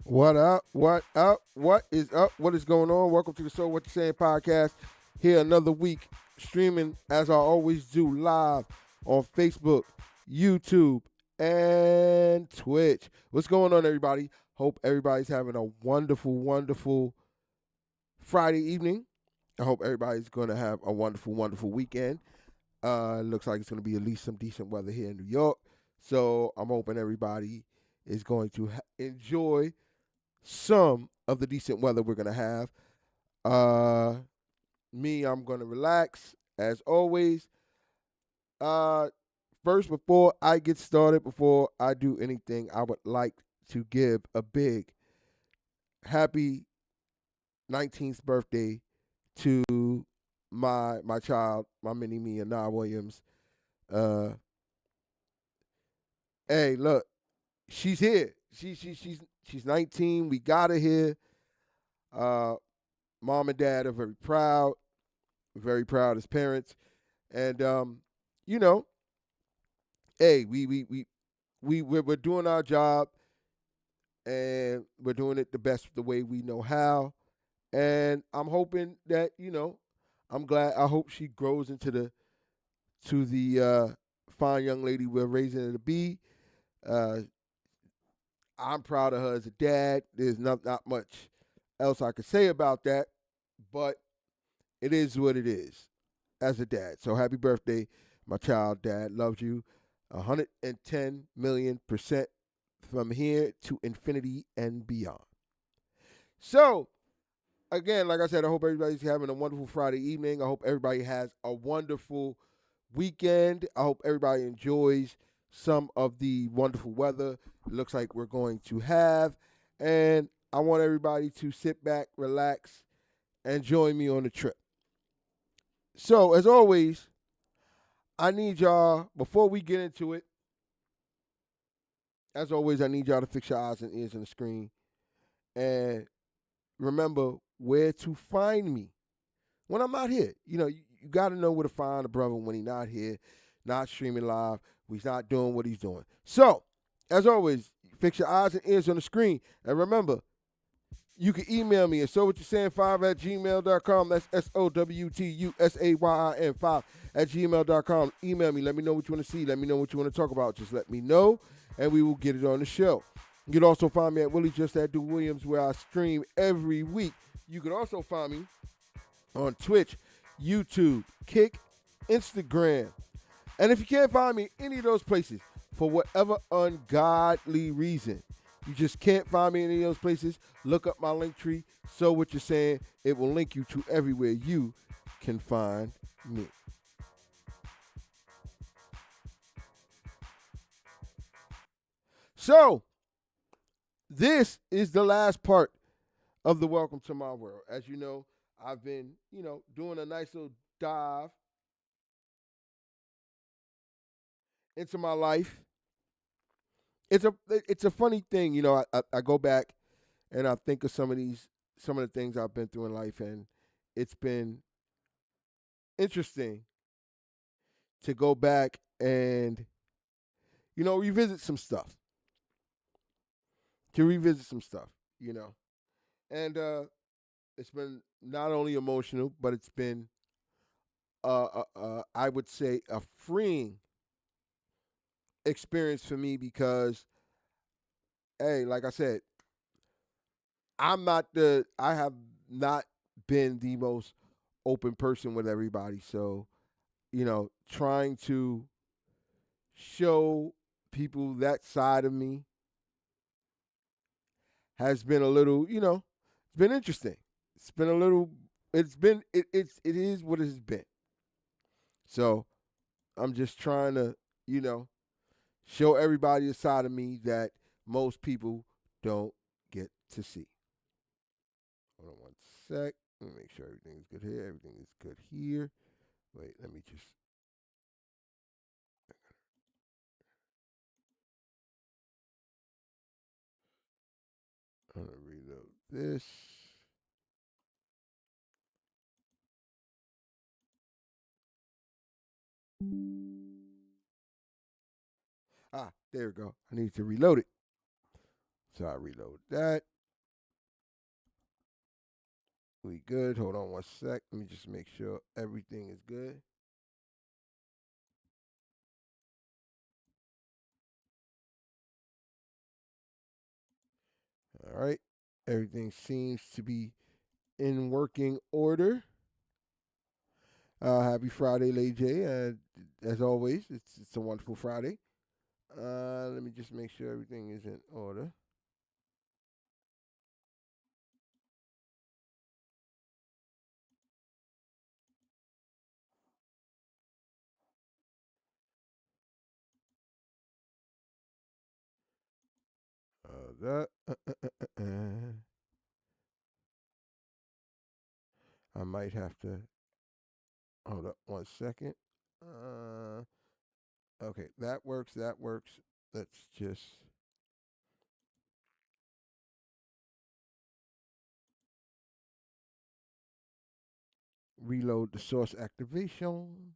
What up? What up? What is up? What is going on? Welcome to the So What You Saying podcast. Here another week, streaming as I always do live on Facebook, YouTube, and Twitch. What's going on, everybody? Hope everybody's having a wonderful, wonderful Friday evening. I hope everybody's going to have a wonderful, wonderful weekend. Looks like it's going to be at least some decent weather here in New York. So I'm hoping everybody is going to enjoy some of the decent weather we're gonna have. Uh, I'm gonna relax as always. Uh, First, before I get started, before I do anything, I would like to give a big happy 19th birthday to my child, my mini me, Anah Williams. Uh, hey, look, she's here. She's 19. We got her here. Uh, Mom and dad are very proud as parents. And you know, hey, we're doing our job and we're doing it the best the way we know how. And I'm hoping that, I'm glad I hope she grows into the fine young lady we're raising her to be. Uh I'm proud of her as a dad. There's not much else I could say about that, but it is what it is as a dad. So happy birthday, my child. Dad loves you 110 million percent from here to infinity and beyond. So, again, like I said, I hope everybody's having a wonderful Friday evening. I hope everybody has a wonderful weekend. I hope everybody enjoys some of the wonderful weather it looks like we're going to have. And I want everybody to sit back, relax, and join me on the trip. So, as always, I need y'all, before we get into it, as always, I need y'all to fix your eyes and ears on the screen and remember where to find me when I'm not here. You got to know where to find a brother when he's not here, not streaming live, he's not doing what he's doing. So, as always, fix your eyes and ears on the screen. And remember, you can email me at sowwhatyousaying5 at gmail.com. That's SOWTUSAYIN 5 at gmail.com. Email me. Let me know what you want to see. Let me know what you want to talk about. Just let me know, and we will get it on the show. You can also find me at Willie Just That Do Williams, where I stream every week. You can also find me on Twitch, YouTube, Kick, Instagram. And if you can't find me any of those places for whatever ungodly reason, you just can't find me in any of those places, look up my link tree. So what you're saying, it will link you to everywhere you can find me. So this is the last part of the Welcome to My World. As you know, I've been, doing a nice little dive into my life. It's a funny thing, I go back and I think of some of the things I've been through in life, and it's been interesting to go back and revisit some stuff, you know, and it's been not only emotional, but it's been I would say a freeing experience for me because, hey, like I said, I have not been the most open person with everybody, so trying to show people that side of me has been a little, it's been interesting. It's been a little it is what it has been. So I'm just trying to, you know, show everybody a side of me that most people don't get to see. Hold on one sec. Let me make sure everything is good here. Everything is good here. Wait, let me just I'm gonna reload this. Ah, there we go. I need to reload it. So I reload that. We good. Hold on 1 sec. Let me just make sure everything is good. All right. Everything seems to be in working order. Happy Friday, Lay J. As always, it's a wonderful Friday. Let me just make sure everything is in order. That. I might have to hold up 1 second. Okay, that works. That works. Let's just. Reload the source activation.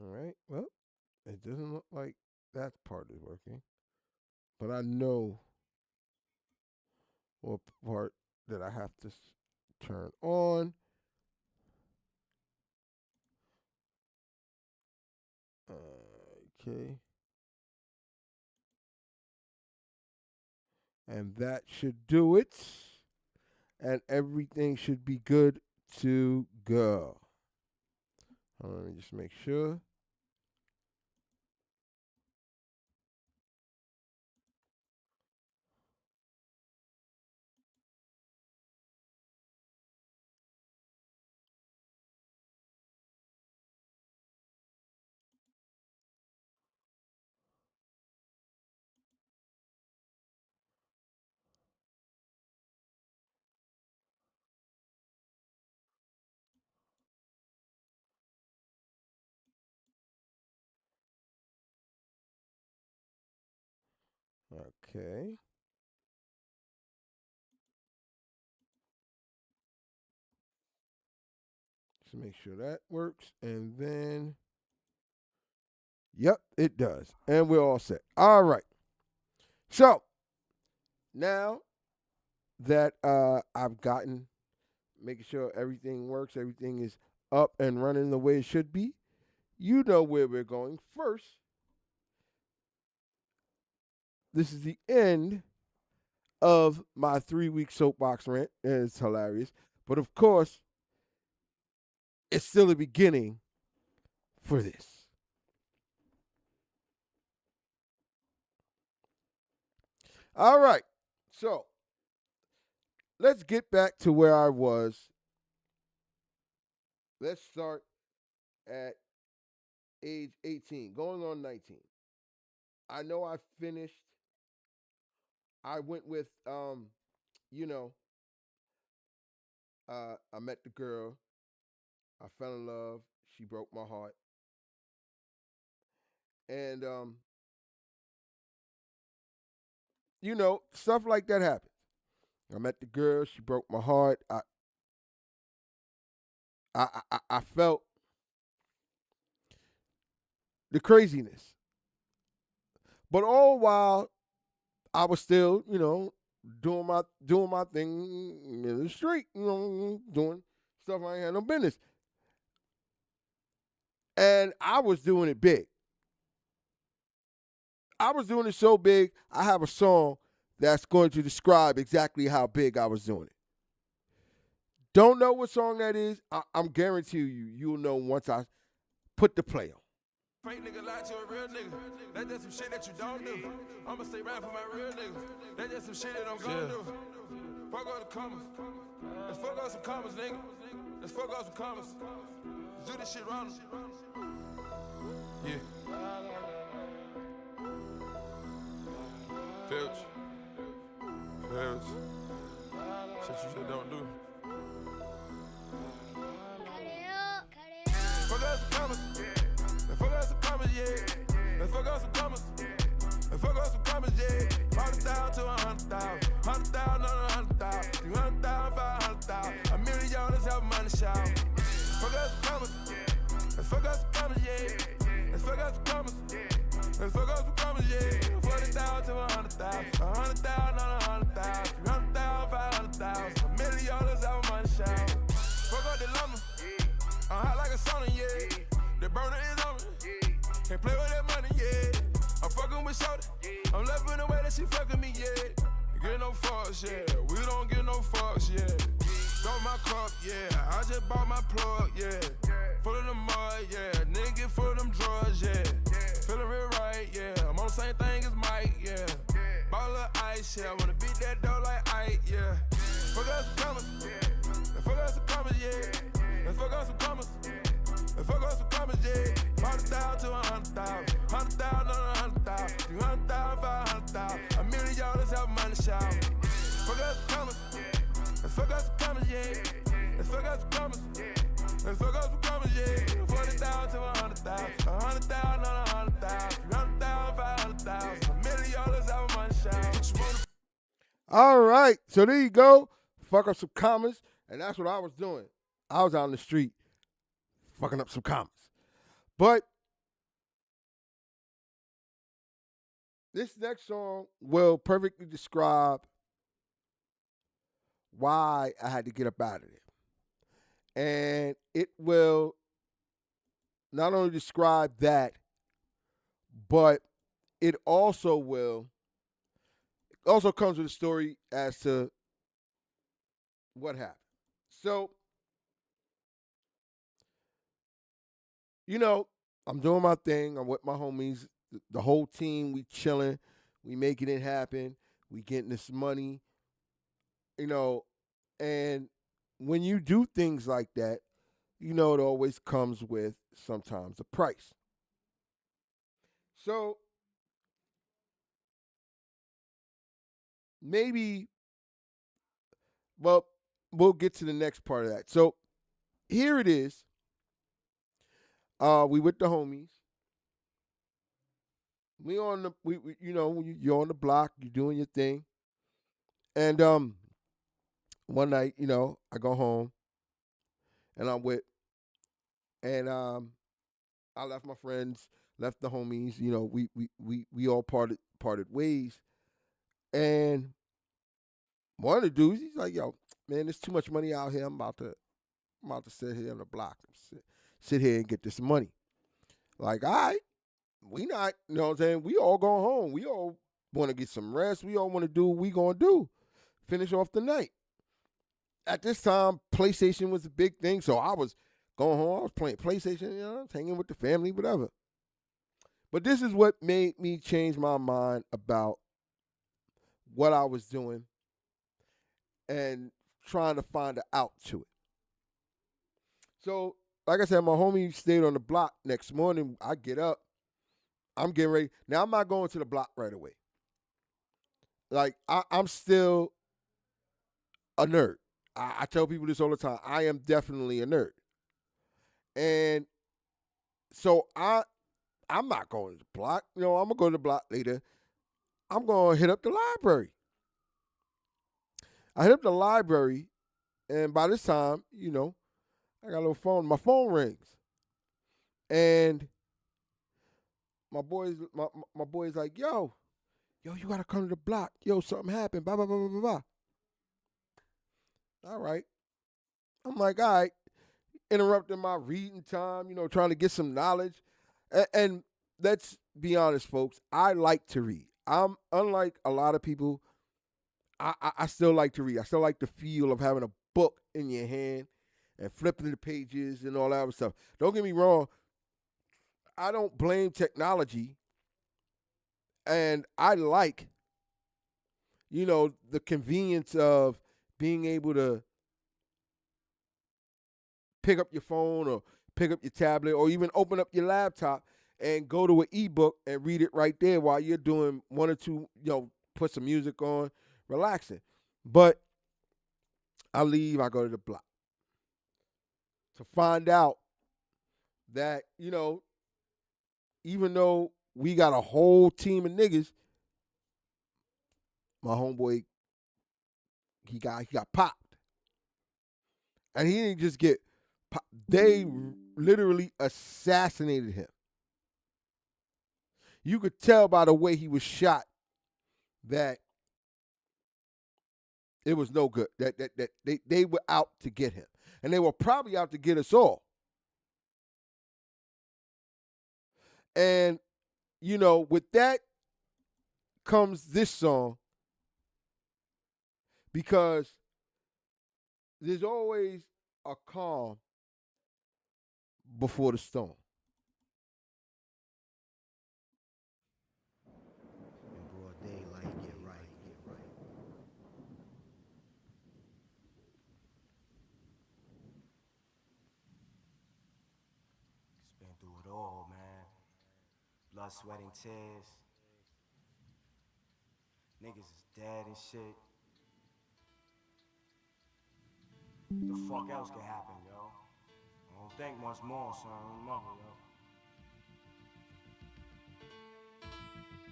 All right. Well, it doesn't look like that part is working, but I know what part that I have to turn on. Okay. And that should do it. And everything should be good to go. Let me just make sure. Okay. Just make sure that works. And then, yep, it does. And we're all set. All right. So, now that I've gotten, making sure everything works, everything is up and running the way it should be, you know where we're going first. This is the end of my 3-week soapbox rant, and it's hilarious. But of course, it's still the beginning for this. All right. So, let's get back to where I was. Let's start at age 18, going on 19. I know I finished. I went with, I met the girl. I fell in love. She broke my heart. And, stuff like that happened. I met the girl. She broke my heart. I felt the craziness. But all while I was still, doing my thing in the street, doing stuff I ain't had no business. And I was doing it big. I was doing it so big, I have a song that's going to describe exactly how big I was doing it. Don't know what song that is? I'm guarantee you'll know once I put the play on. Fake nigga lie to a real nigga. That's just some shit that you don't do. I'ma stay right for my real niggas. That's just some shit that I'm gonna do. Fuck all the commas. Let's fuck out some commas, nigga. Let's fuck out some commas. Let's do this shit wrong. Yeah. Filch. Shit you just don't do. Fuck out some commas. Let's fuck out some commas, yeah. Let's fuck out some commas. And fuck up some commas, yeah. 40,000 to 100,000. 100,000 on 100,000. 300,000, 500,000. $1 million have money shout. Fuck up some commas. Let's fuck up some commas, yeah. Let's fuck up some commas. Let's fuck up some commas, yeah. 40,000 to 100,000. 100,000 on 100,000. 300,000, 500,000. $1 million have money shout. Fuck up the lumber. I'm hot like a sauna, yeah. The burner is on me. Can't play with that money, yeah. I'm fucking with Shorty. I'm loving the way that she fucking me, yeah. Get no fucks, yeah. We don't get no fucks, yeah. Got my cup, yeah. I just bought my plug, yeah. Full of the mud, yeah. Nigga get full of them drugs, yeah. Feeling real right, yeah. I'm on the same thing as Mike, yeah. Bought a little ice, yeah. Wanna beat that dough like Ike, yeah. Fuck us some commas, yeah. Fuck us some commas, yeah. Let's fuck up some commas. Let's fuck up some commas, yeah. 40,000 to 100,000. 100,000 on 100,000. 300,000, 500,000. $1 million have money shout. Fuck up some commas. Let's fuck up some commas, yeah. Let's fuck up some commas. Let's fuck up some commas, yeah. 40,000 to 100,000. 100,000 on 100,000. 300,000, 500,000. $1 million have money shout. All right, so there you go. Fuck up some commas, and that's what I was doing. I was out on the street fucking up some commas. But this next song will perfectly describe why I had to get up out of there. And it will not only describe that, but it also comes with a story as to what happened. So, I'm doing my thing. I'm with my homies, the whole team. We chilling. We making it happen. We getting this money, and when you do things like that, it always comes with sometimes a price. So we'll get to the next part of that. So here it is. We with the homies. You're on the block, you're doing your thing. And one night, I go home and I left my friends, left the homies, we all parted ways. And one of the dudes, he's like, yo, man, there's too much money out here. I'm about to sit here on the block. Sit here and get this money. Like, all right, we not, you know what I'm saying? We all going home. We all want to get some rest. We all want to do what we going to do. Finish off the night. At this time, PlayStation was a big thing, so I was going home. I was playing PlayStation, hanging with the family, whatever. But this is what made me change my mind about what I was doing and trying to find an out to it. So, like I said, my homie stayed on the block. Next morning, I get up. I'm getting ready. Now, I'm not going to the block right away. Like, I'm still a nerd. I tell people this all the time. I am definitely a nerd. And so I'm not going to the block. I'm going to go to the block later. I'm going to hit up the library. I hit up the library, and by this time, I got a little phone. My phone rings. And my boy's like, yo, you got to come to the block. Yo, something happened. Blah, blah, blah, blah, blah, blah. All right. I'm like, all right. Interrupting my reading time, trying to get some knowledge. And let's be honest, folks. I like to read. I'm unlike a lot of people. I still like to read. I still like the feel of having a book in your hand and flipping the pages and all that other stuff. Don't get me wrong. I don't blame technology. And I like, the convenience of being able to pick up your phone or pick up your tablet or even open up your laptop and go to an ebook and read it right there while you're doing one or two, put some music on, relaxing. But I leave, I go to the block to find out that, even though we got a whole team of niggas, my homeboy, he got popped. And he didn't just get popped. They literally assassinated him. You could tell by the way he was shot that it was no good. That they were out to get him. And they were probably out to get us all. And, you know, with that comes this song, because there's always a calm before the storm. In broad daylight, get right. It's been through it all, man. Blood, sweat, and tears. Niggas is dead and shit. The fuck else could happen, yo? I don't think much more, son. Remember, yo.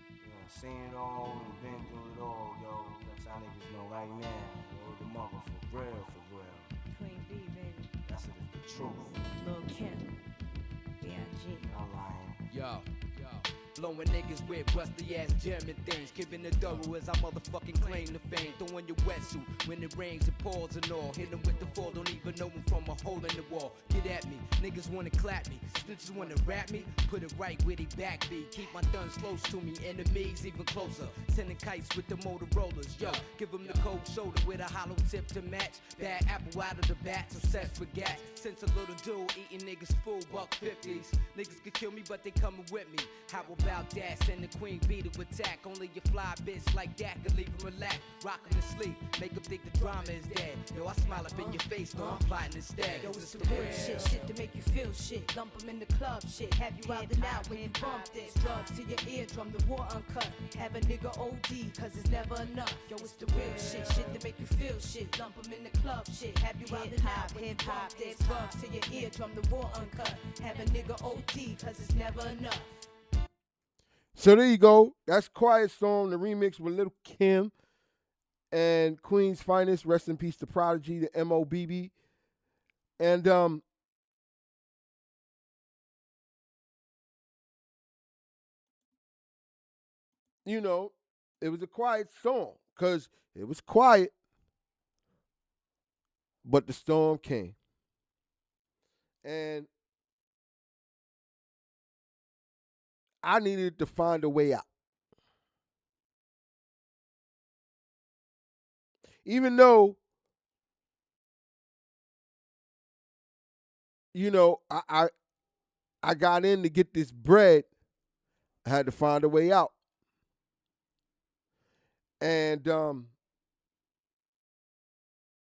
Yeah, seen it all and been through it all, yo. That's how niggas know right now. Word the mother, for real, for real. Queen B, baby. That's it, is the truth. Lil' Kim. B.I.G. I'm lying. Yo. Blowing niggas with rusty ass German things. Keeping it thorough as I motherfucking claim the fame. Throwing your wetsuit when it rains, it pours and all. Hit them with the fall, don't even know them from a hole in the wall. Get at me, niggas wanna clap me. Snitches wanna rap me, put it right where they back be. Keep my guns close to me, enemies even closer. Sending kites with the Motorola's, yo. Give them the cold shoulder with a hollow tip to match. Bad apple out of the bats, obsessed with gas. Since a little dude eating niggas full $1.50s. Niggas could kill me, but they coming with me. How about that? Send the Queen B to attack. Only a fly bitch like that could leave him relaxed. Rock him to sleep, make him think the drama is dead. Yo, I smile up in your face, though I'm plotting instead. Yo, it's the real shit, shit to make you feel shit. Lump 'em in the club, shit. Have you out and out when you bump this. Drugs to your eardrum, the war uncut. Have a nigga OD, cause it's never enough. Yo, it's the real shit, shit to make you feel shit. Lump 'em in the club, shit. Have you out and out when you bump this. Drugs to your eardrum, the war uncut. Have a nigga OD, cause it's never enough. So there you go. That's Quiet Storm, the remix with Lil' Kim and Queen's Finest. Rest in peace to Prodigy, the MOBB. And you know, it was a quiet song because it was quiet, but the storm came. And I needed to find a way out. Even though, you know, I got in to get this bread, I had to find a way out. And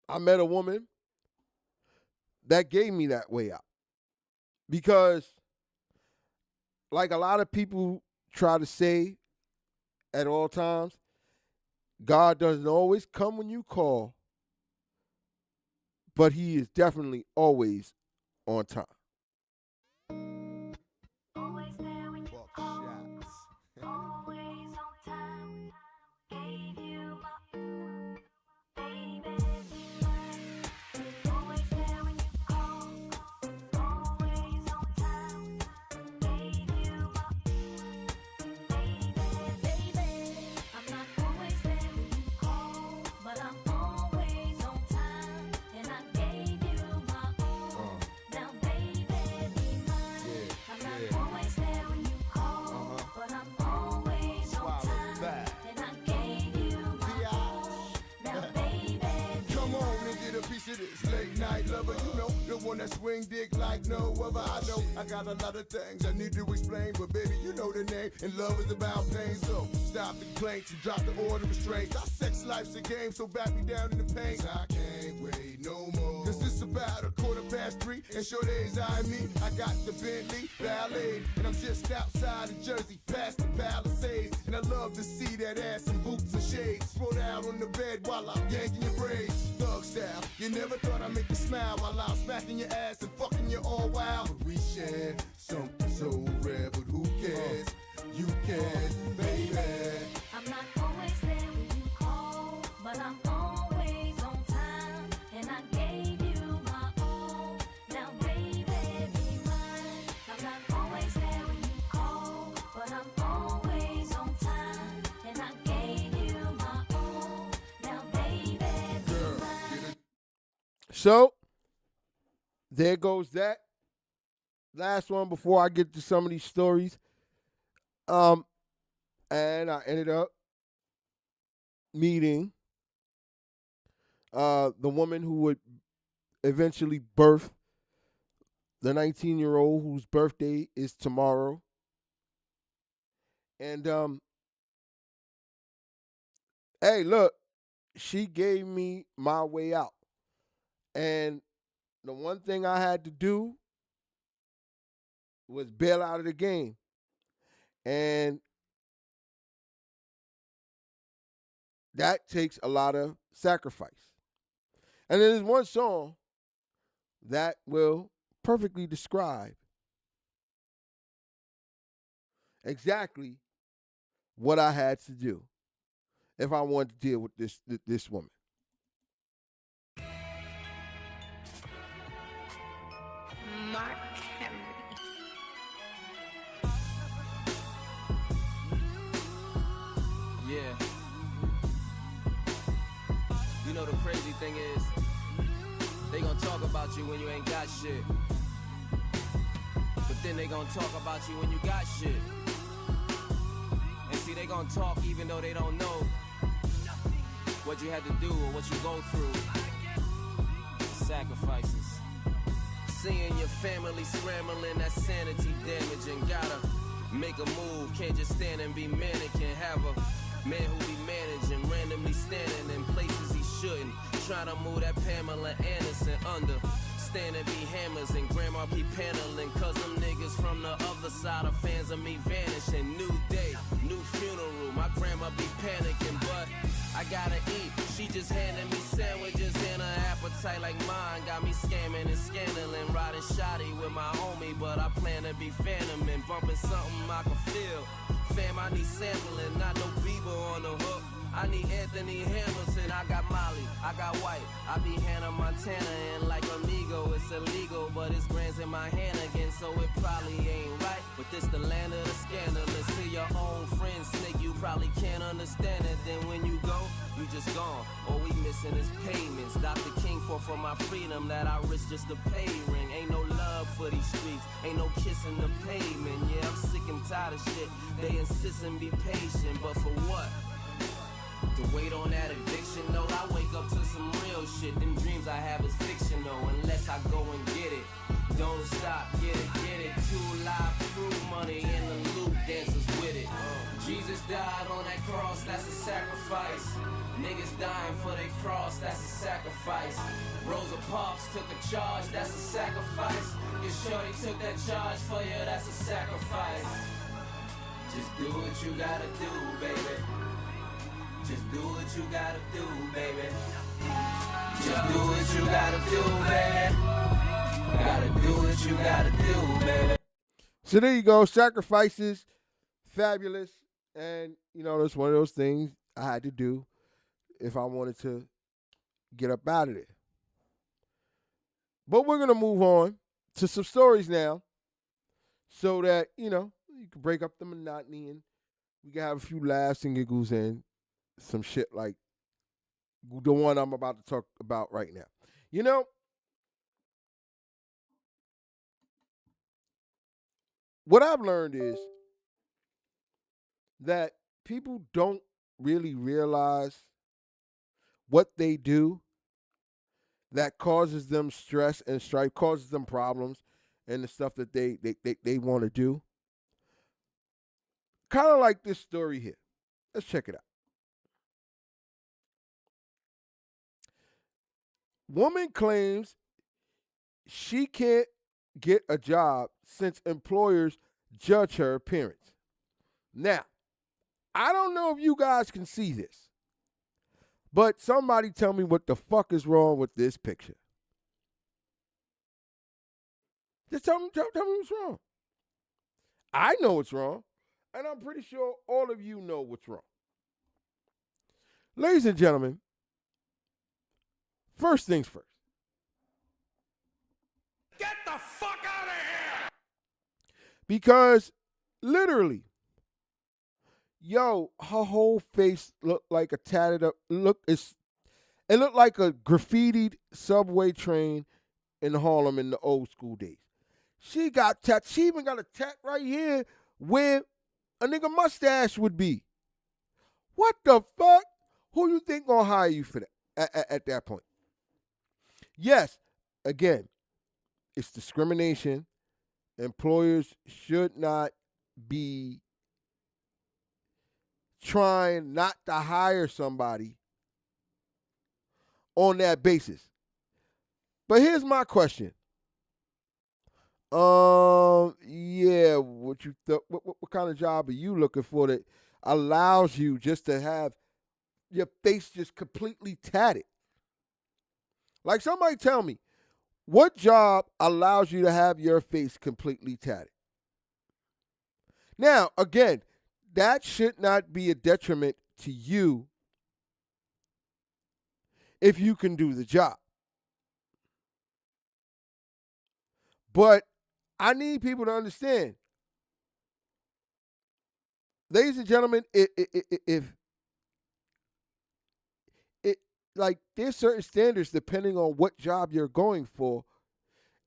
I met a woman that gave me that way out. Because like a lot of people try to say at all times, God doesn't always come when you call, but he is definitely always on time. Always there when you call. Always on time. Gave you my baby. Always there when you call. Always on time. Gave you my baby. I'm not always there when you call, but I'm always on time. And I gave you my all. Now baby, be mine. I'm not always there when you call, but I'm always on time. And I gave you my all. Now baby, be Come on and get a piece of this late night lover. You know, the one that swing dick like no other. I know I got a lot of things I need to explain, but baby, you know the name, and love is about pain. So stop the complaints and drop the order of restraints. Our sex life's a game, so back me down in the pain. I can't wait no more. Cause it's about 3:15, and sure days eyeing me. I got the Bentley Ballet, and I'm just outside of Jersey, past the Palisades. And I love to see that ass in boots and shades. Throw out on the bed while I'm yanking your braids. Thug style, you never thought I'd make you smile while I'm smacking your ass and fucking you all wild. But we share something so rare, but who cares? You can, baby. I'm not always there when you call. but I'm always on time. And I gave you my all. Now, baby, be mine. I'm not always there when you call, but I'm always on time. And I gave you my all. Now, baby, be mine. So, there goes that. Last one before I get to some of these stories. And I ended up meeting the woman who would eventually birth the 19-year-old whose birthday is tomorrow. And hey, look, she gave me my way out. And the one thing I had to do was bail out of the game. And that takes a lot of sacrifice. And there's one song that will perfectly describe exactly what I had to do if I wanted to deal with this woman. Mark Henry. Yeah. You know the crazy thing is, they gonna talk about you when you ain't got shit. But then they gonna talk about you when you got shit. And see, they gonna talk even though they don't know what you had to do or what you go through. The sacrifices. Seeing your family scrambling, that sanity damaging. Gotta make a move, can't just stand and be mannequin. Have a man who be managing, randomly standing in places he shouldn't. Trying to move that Pamela Anderson under. Standing be hammers and grandma be paneling. Cause them niggas from the other side are fans of me vanishing. New day, new funeral, my grandma be panicking. But I gotta eat, she just handed me sandwiches and her appetite like mine. Got me scamming and scandaling, riding shoddy with my homie. But I plan to be phantom and bumping something I can feel. Fam, I need sampling, not no Bieber on the hook. I need Anthony Hamilton, I got Molly, I got White. I be Hannah Montana and like Amigo, it's illegal, but it's grand's in my hand again, so it probably ain't right. But this the land of the scandalous. To your own friends, snake, you probably can't understand it. Then when you go, you just gone. All we missing is payments. Dr. King fought for my freedom that I risk just to pay ring. Ain't no love for these streets, ain't no kissing the pavement. Yeah, I'm sick and tired of shit. They insist and be patient, but for what? To wait on that eviction note, I wake up to some real shit. Them dreams I have is fictional, unless I go and get it. Don't stop, get it. Too live, true money, and the loop dancers with it. Jesus died on that cross, that's a sacrifice. Niggas dying for their cross, that's a sacrifice. Rosa Parks took a charge, that's a sacrifice. Your shorty took that charge for you, that's a sacrifice. Just do what you gotta do, baby. Just do what you gotta do, baby. Just do what you gotta do, baby. Gotta do what you gotta do, baby. So there you go. Sacrifices, fabulous. And, you know, that's one of those things I had to do if I wanted to get up out of there. But we're going to move on to some stories now so that, you know, you can break up the monotony and we can have a few laughs and giggles and some shit like the one I'm about to talk about right now. You know, what I've learned is that people don't really realize what they do that causes them stress and strife, causes them problems and the stuff that they want to do. Kind of like this story here. Let's check it out. Woman claims she can't get a job since employers judge her appearance. Now, I don't know if you guys can see this, but somebody tell me what the fuck is wrong with this picture. Just tell me what's wrong. I know what's wrong, and I'm pretty sure all of you know what's wrong. Ladies and gentlemen, First things first. Get the fuck out of here! Because literally, yo, her whole face looked like a tatted up it looked like a graffitied subway train in Harlem in the old school days. She even got a tat right here where a nigga mustache would be. What the fuck? Who you think gonna hire you for that at that point? Yes, again, it's discrimination. Employers should not be trying not to hire somebody on that basis. But here's my question. Yeah, what kind of job are you looking for that allows you just to have your face just completely tatted? Like, somebody tell me, what job allows you to have your face completely tatted? Now, again, that should not be a detriment to you if you can do the job. But I need people to understand, ladies and gentlemen, if like, there's certain standards depending on what job you're going for,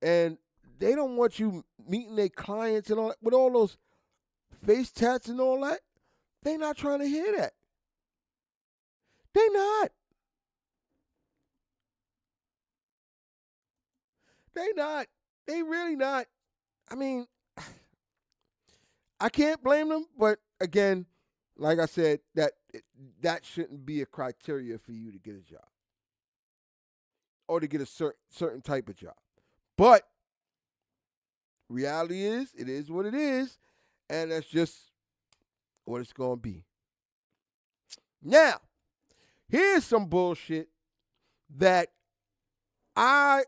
and they don't want you meeting their clients and all that with all those face tats and all that. They not trying to hear that. They not. They not. They really not. I mean, I can't blame them, but again, like I said, that shouldn't be a criteria for you to get a job or to get a certain type of job. But reality is, it is what it is, and that's just what it's going to be. Now, here's some bullshit that I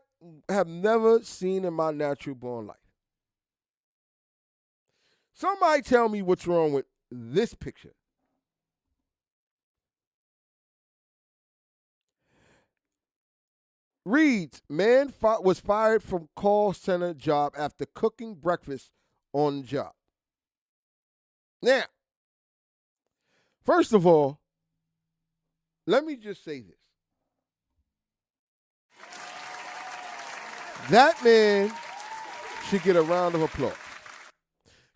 have never seen in my natural born life. Somebody tell me what's wrong with this picture. Reads, man was fired from call center job after cooking breakfast on the job. Now, first of all, let me just say this. That man should get a round of applause.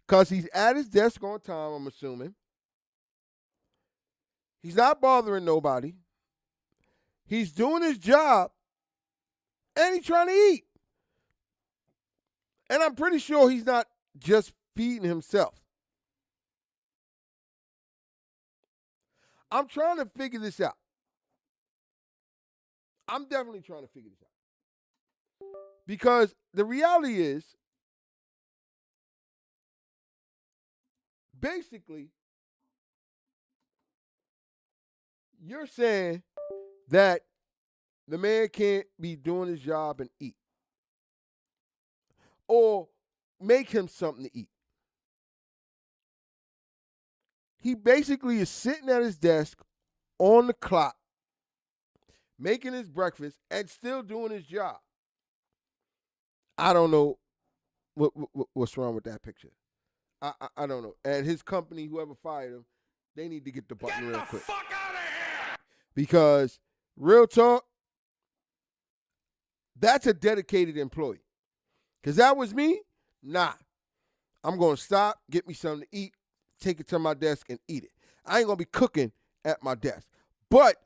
Because he's at his desk on time, I'm assuming. He's not bothering nobody. He's doing his job. And he's trying to eat. And I'm pretty sure he's not just feeding himself. I'm trying to figure this out. I'm definitely trying to figure this out. Because the reality is, basically, you're saying that the man can't be doing his job and eat. Or make him something to eat. He basically is sitting at his desk on the clock, making his breakfast, and still doing his job. I don't know what's wrong with that picture. I don't know. And his company, whoever fired him, they need to get the button real quick. Get the fuck out of here! Because, real talk, that's a dedicated employee. Because that was me, nah. I'm going to stop, get me something to eat, take it to my desk and eat it. I ain't going to be cooking at my desk. But,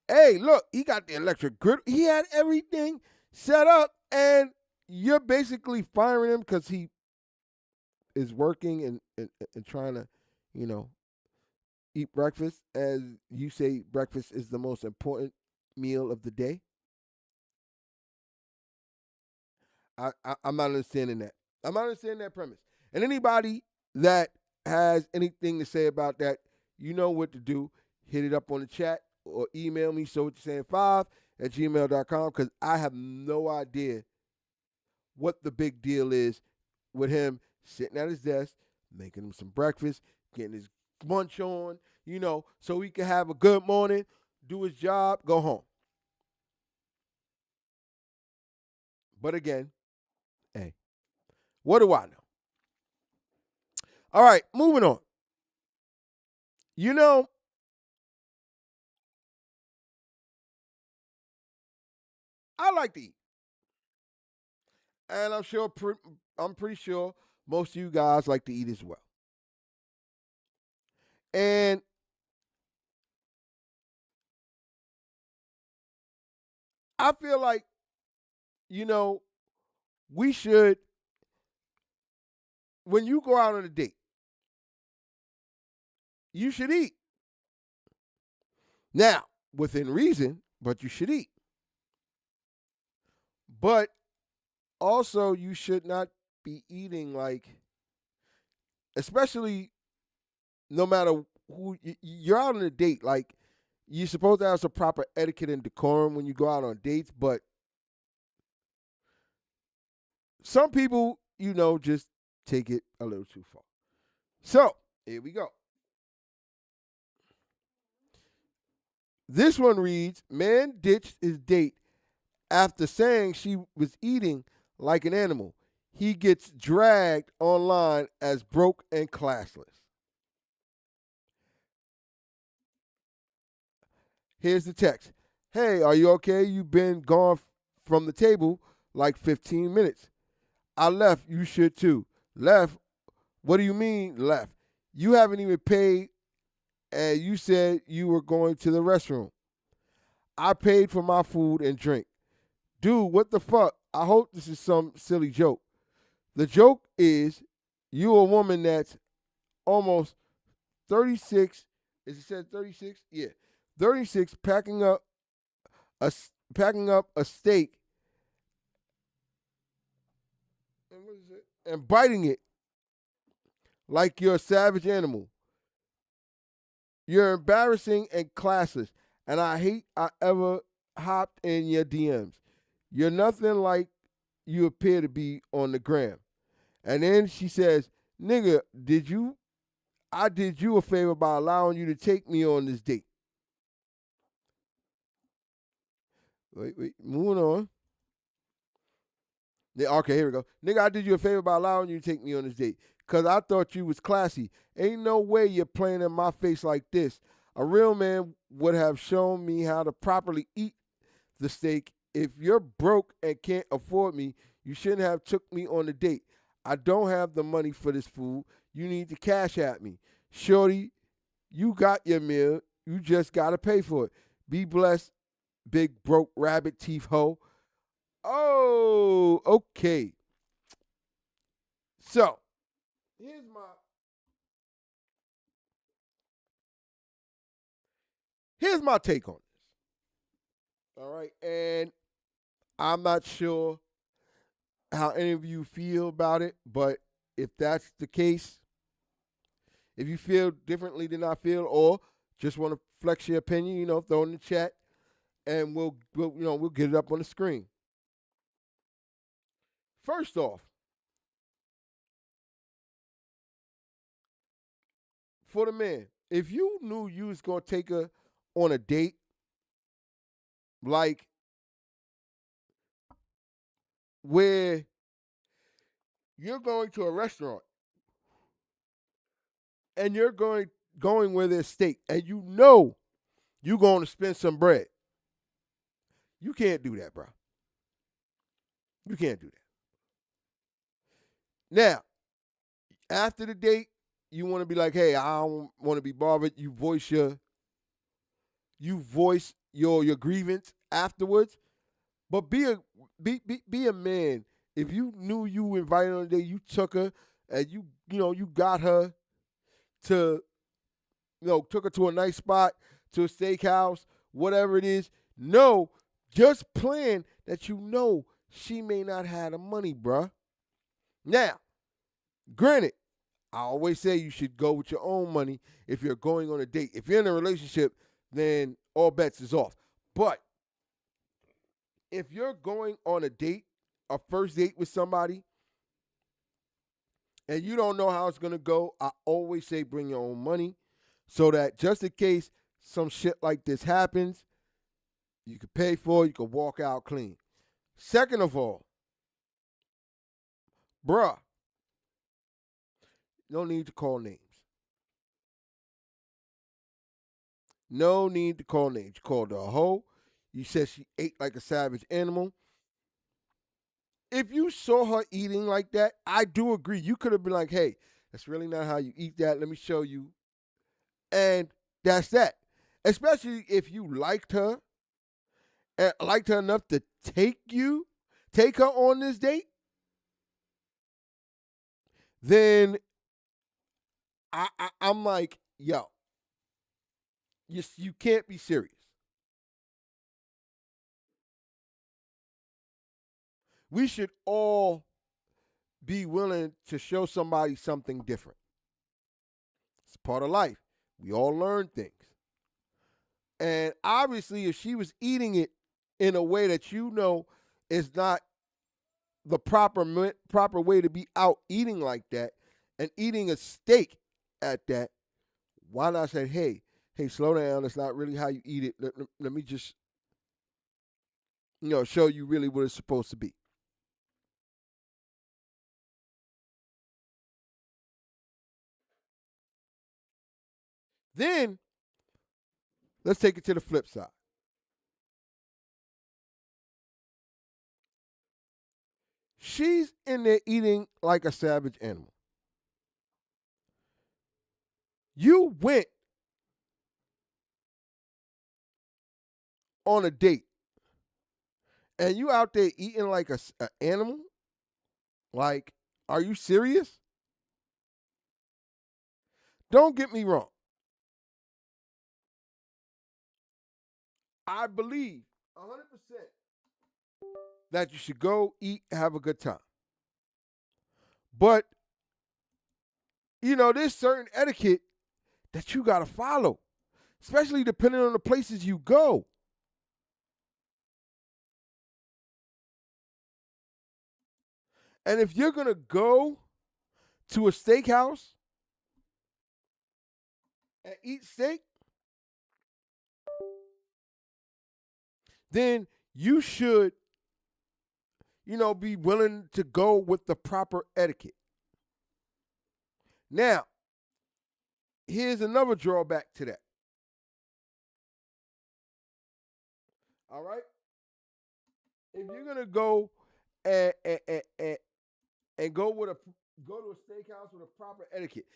hey, look, he got the electric griddle. He had everything set up, and you're basically firing him because he is working and trying to, eat breakfast. As you say, breakfast is the most important meal of the day. I'm not understanding that. I'm not understanding that premise. And anybody that has anything to say about that, you know what to do. Hit it up on the chat or email me, sowwhatyousaying5@gmail.com, because I have no idea what the big deal is with him sitting at his desk, making him some breakfast, getting his lunch on, so he can have a good morning, do his job, go home. But again, hey, what do I know? All right, moving on. You know, I like to eat. And I'm pretty sure most of you guys like to eat as well. And I feel like, you know, we should, when you go out on a date, you should eat. Now, within reason, but you should eat. But also, you should not be eating like, especially no matter who you're out on a date. Like, you're supposed to have some proper etiquette and decorum when you go out on dates, but some people, just take it a little too far. So, here we go. This one reads, man ditched his date after saying she was eating like an animal. He gets dragged online as broke and classless. Here's the text. Hey, are you okay? You've been gone from the table like 15 minutes. I left. You should too. Left? What do you mean left? You haven't even paid and you said you were going to the restroom. I paid for my food and drink. Dude, what the fuck? I hope this is some silly joke. The joke is you a woman that's almost 36. Is it said 36? Yeah. 36 packing up a steak and biting it like you're a savage animal. You're embarrassing and classless, and I hate I ever hopped in your DMs. You're nothing like you appear to be on the gram. And then she says, nigga, I did you a favor by allowing you to take me on this date. Wait, moving on. Okay, here we go. Nigga, I did you a favor by allowing you to take me on this date. Because I thought you was classy. Ain't no way you're playing in my face like this. A real man would have shown me how to properly eat the steak. If you're broke and can't afford me, you shouldn't have took me on a date. I don't have the money for this food. You need to cash at me. Shorty, you got your meal. You just got to pay for it. Be blessed, big broke rabbit teeth hoe. Oh, okay. So, here's my take on this. All right, and I'm not sure how any of you feel about it, but if that's the case, if you feel differently than I feel, or just want to flex your opinion, throw it in the chat, and we'll get it up on the screen. First off, for the man, if you knew you was gonna take her on a date, like where you're going to a restaurant and you're going where there's steak, and you're going to spend some bread, you can't do that, bro. You can't do that. Now, after the date, you want to be like, hey, I don't want to be bothered. You voice your grievance afterwards. But be a man. If you knew you were invited on a date, you took her and you got her to took her to a nice spot, to a steakhouse, whatever it is. No, just plan that she may not have the money, bruh. Now, granted, I always say you should go with your own money if you're going on a date. If you're in a relationship, then all bets is off. But if you're going on a date, a first date with somebody, and you don't know how it's going to go, I always say bring your own money so that just in case some shit like this happens, you can pay for it, you can walk out clean. Second of all, Bruh. No need to call names. No need to call names. You called her a hoe. You said she ate like a savage animal. If you saw her eating like that, I do agree. You could have been like, hey, that's really not how you eat that. Let me show you. And that's that. Especially if you liked her and liked her enough to take her on this date, then I'm like, yo, you can't be serious. We should all be willing to show somebody something different. It's part of life. We all learn things. And obviously, if she was eating it in a way that you know is not the proper way to be out eating like that and eating a steak at that, why not say, hey, slow down. It's not really how you eat it. Let me just, show you really what it's supposed to be. Then, let's take it to the flip side. She's in there eating like a savage animal. You went on a date and you out there eating like an animal? Like, are you serious? Don't get me wrong. I believe 100% that you should go eat, have a good time. But, there's certain etiquette that you got to follow, especially depending on the places you go. And if you're going to go to a steakhouse and eat steak, then you should, be willing to go with the proper etiquette. Now, here's another drawback to that. All right? If you're gonna go and go to a steakhouse with a proper etiquette.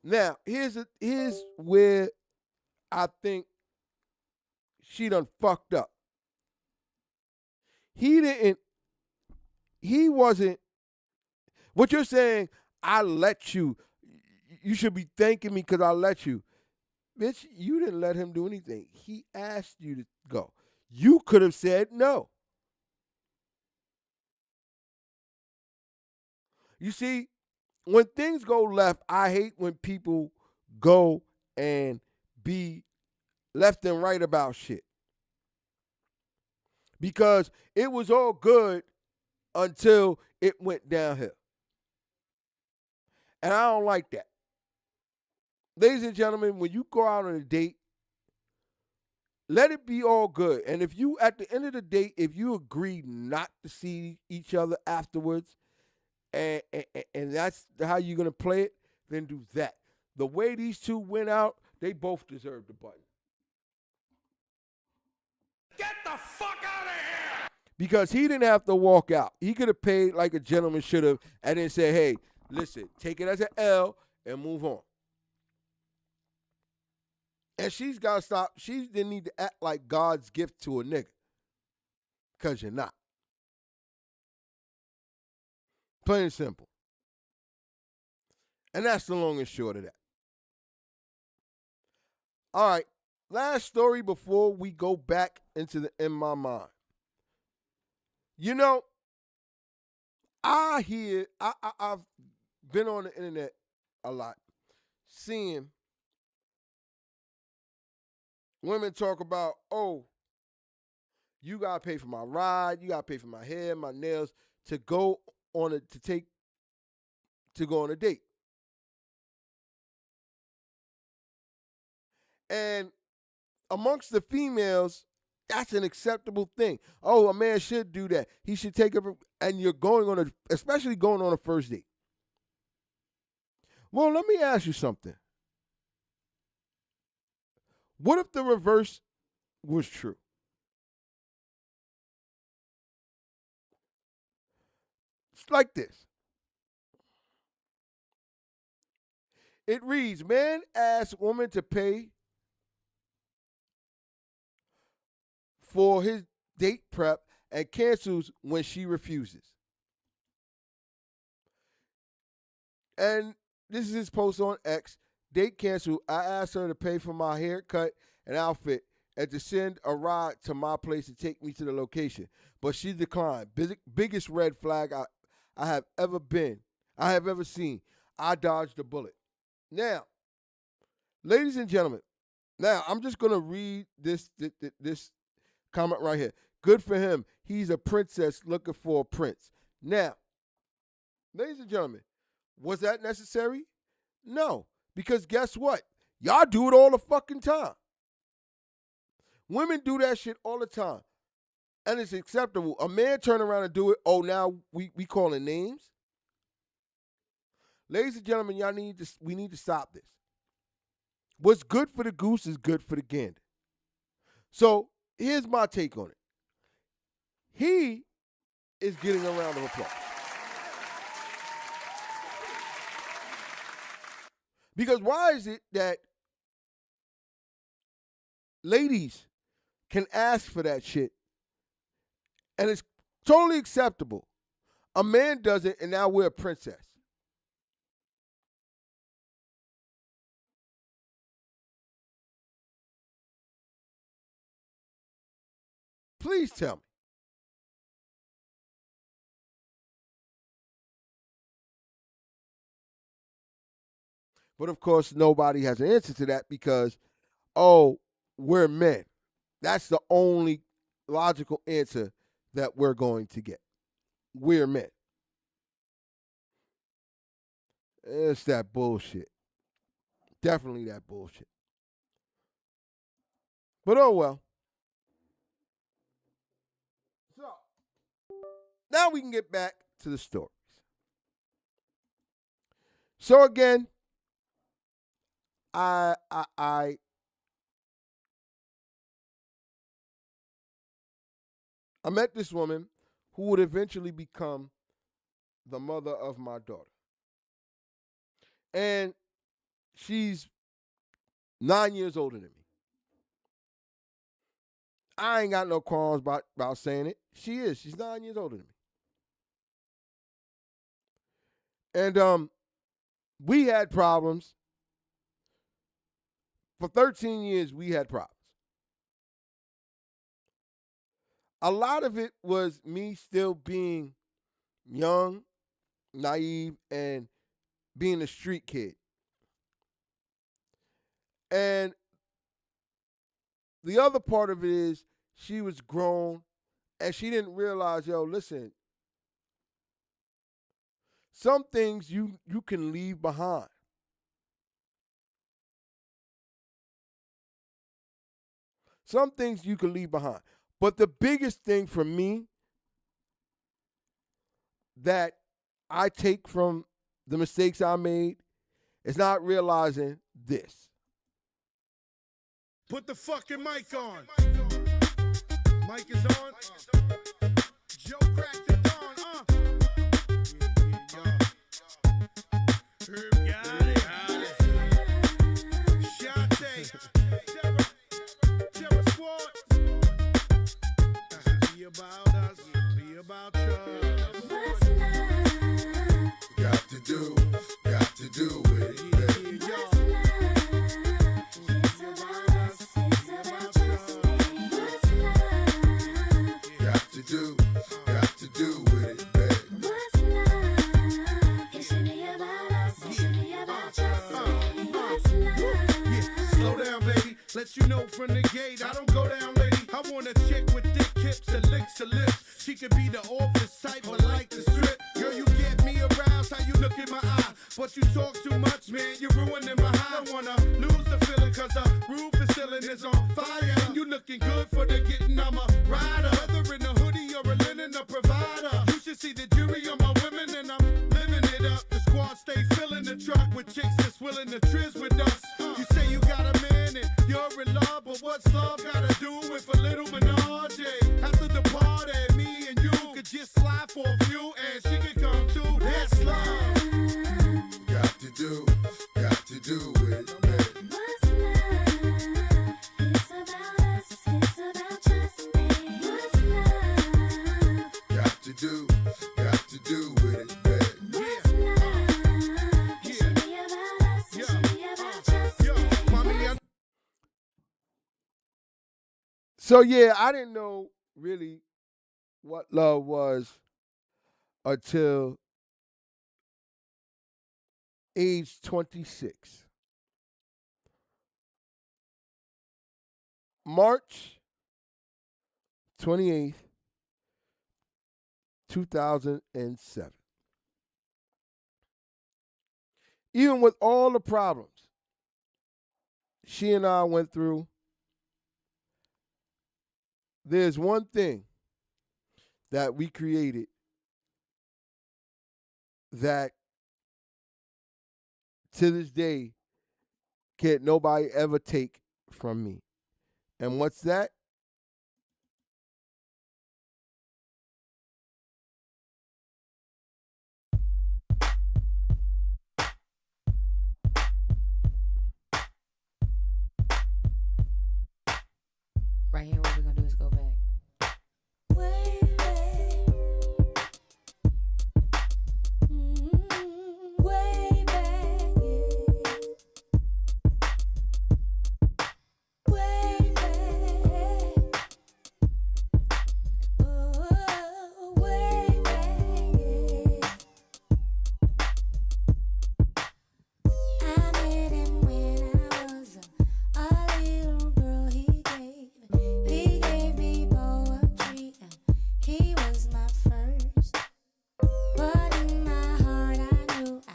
Now, here's where I think she done fucked up. He wasn't, what you're saying, I let you. You should be thanking me because I let you. Bitch, you didn't let him do anything. He asked you to go. You could have said no. You see, when things go left, I hate when people go and be left and right about shit. Because it was all good until it went downhill. And I don't like that. Ladies and gentlemen, when you go out on a date, let it be all good. And if you, at the end of the date, if you agree not to see each other afterwards, and that's how you're going to play it, then do that. The way these two went out, they both deserve the button. Get the fuck out of here! Because he didn't have to walk out. He could have paid like a gentleman should have and then said, hey, listen, take it as an L and move on. And she's got to stop. She didn't need to act like God's gift to a nigga. Because you're not. Plain and simple. And that's the long and short of that. All right. Last story before we go back into the In My Mind. I've been on the internet a lot, seeing women talk about, oh, you gotta pay for my ride, you gotta pay for my hair, my nails to go on a date. And amongst the females, That's an acceptable thing. Oh, a man should do that. He should take up, and you're going on especially going on a first date. Well, let me ask you something. What if the reverse was true? It's like this. It reads, man asks woman to pay for his date prep and cancels when she refuses. And this is his post on X. Date canceled. I asked her to pay for my haircut and outfit and to send a ride to my place to take me to the location. But she declined. Biggest red flag I have ever seen. I dodged the bullet. Now, ladies and gentlemen, now I'm just going to read this comment right here. Good for him. He's a princess looking for a prince. Now, ladies and gentlemen, was that necessary? No, because guess what? Y'all do it all the fucking time. Women do that shit all the time. And it's acceptable. A man turn around and do it. Oh, now we calling names? Ladies and gentlemen, we need to stop this. What's good for the goose is good for the gander. So here's my take on it. He is getting a round of applause. Because why is it that ladies can ask for that shit and it's totally acceptable? A man does it and now we're a princess. Please tell me. But of course, nobody has an answer to that because, oh, we're men. That's the only logical answer that we're going to get. We're men. It's that bullshit. Definitely that bullshit. But oh well. So, now we can get back to the stories. So again, I met this woman who would eventually become the mother of my daughter. And she's 9 years older than me. I ain't got no qualms about saying it. She is. She's 9 years older than me. And we had problems. For 13 years, we had problems. A lot of it was me still being young, naive, and being a street kid. And the other part of it is she was grown and she didn't realize, yo, listen, some things you can leave behind. Some things you can leave behind. But the biggest thing for me that I take from the mistakes I made is not realizing this. Put the fucking mic on. Mic is on. Joe cracked the dawn. Herb got it. Shante. Terror Squad. Be about us. Be about us. What's love? Got to do with it. What's love? It's about us. It's about just me. What's love? Got to do with it, babe. What's love? It should be about us. It should be about just me. What's love? Yeah, slow down, baby. Let you know from the gate, I don't go down, lady. I want a chick with thick hips and licks her lips. She could be the office type, but like the strip. Girl, you get me aroused, how you look in my eye. But you talk too much, man, you're ruining my high. I wanna lose the feeling, cause the roof is ceiling is on fire. And you looking good for the getting what's love gotta do with a little menage? After the party, me and you could just slide for a few, and she could come too. That's love. Got to do with it, baby. What's love? It's about us. It's about just me. What's love? Got to do with it, baby. What's love? It should be about us. It should be about just me. Mommy, So yeah, I didn't know really what love was until age 26. March 28th, 2007. Even with all the problems she and I went through, there's one thing that we created that to this day can't nobody ever take from me. And what's that? Right here, what we're gonna do is go back. Way back. Way back. Way back. Oh, way back. I met him when I was a little girl. He gave me poetry, and he was my first. But in my heart I knew I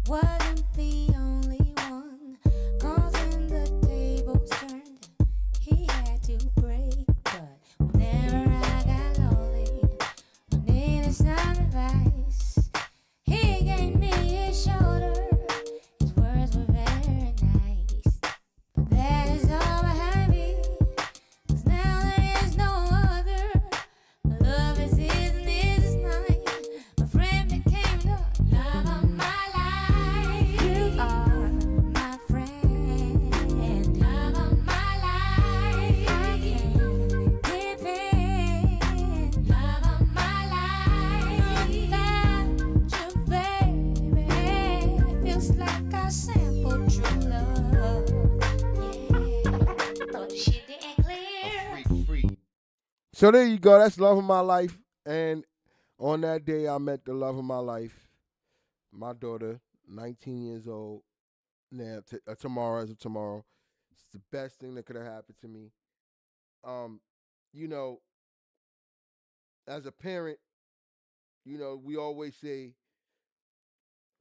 wasn't the only one. 'Cause when the tables turned, he had to break. But whenever I got lonely, I needed some advice, he gave me his shoulder. His words were very nice. But that is all behind me. 'Cause now there is no other. My love is his and his is mine. My friend became the love of my life. You are my friend, love of my life. I can depend, love of my life. Without you, baby, it feels like I sampled true love. Yeah, but she didn't clear. So there you go. That's love of my life. And on that day, I met the love of my life, my daughter, 19 years old. Now, tomorrow, as of tomorrow, it's the best thing that could have happened to me. You know, as a parent, you know, we always say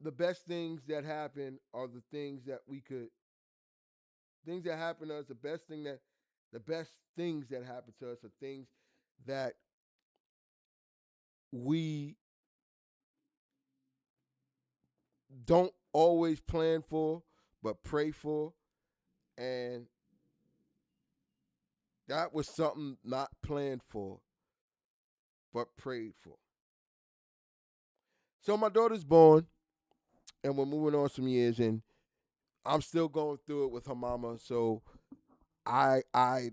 the best things that happen are the things that things that happen to us. The best things that happen to us are things that we don't always plan for, but pray for. And that was something not planned for, but prayed for. So my daughter's born, and we're moving on some years, and I'm still going through it with her mama. So I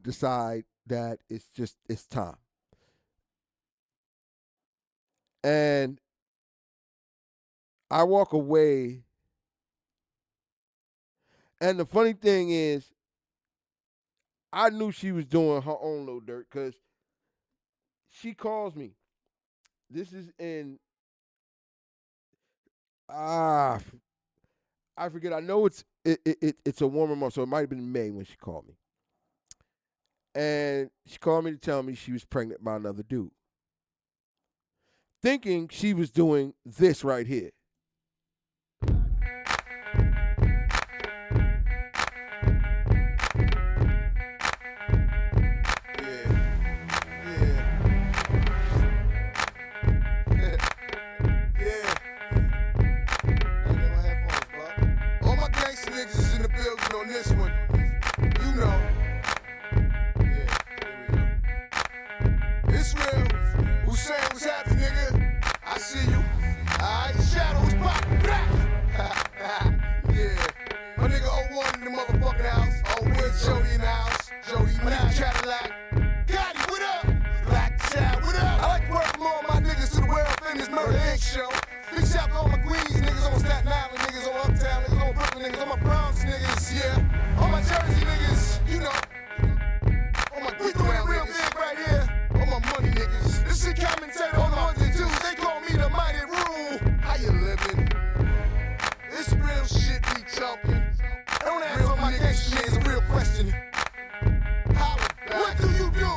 decide that it's time. And I walk away. And the funny thing is, I knew she was doing her own little dirt because she calls me. This is in, I forget. I know it's a warmer month, so it might have been May when she called me. And she called me to tell me she was pregnant by another dude, thinking she was doing this right here. All my gangsta niggas is in the building on this one. You know. in this Murder Inc. show. Big shout to all my Queens niggas, on Staten Island niggas, on Uptown niggas, on Brooklyn niggas, on my Bronx niggas, yeah. All my Jersey niggas, you know. We doing it real big right here. All my money niggas. This shit commentator on the ones and twos. They call me the mighty rule. How you living? It's real shit we talking. Don't ask all my gangsta shit, it's a real question. Holla back. What do you do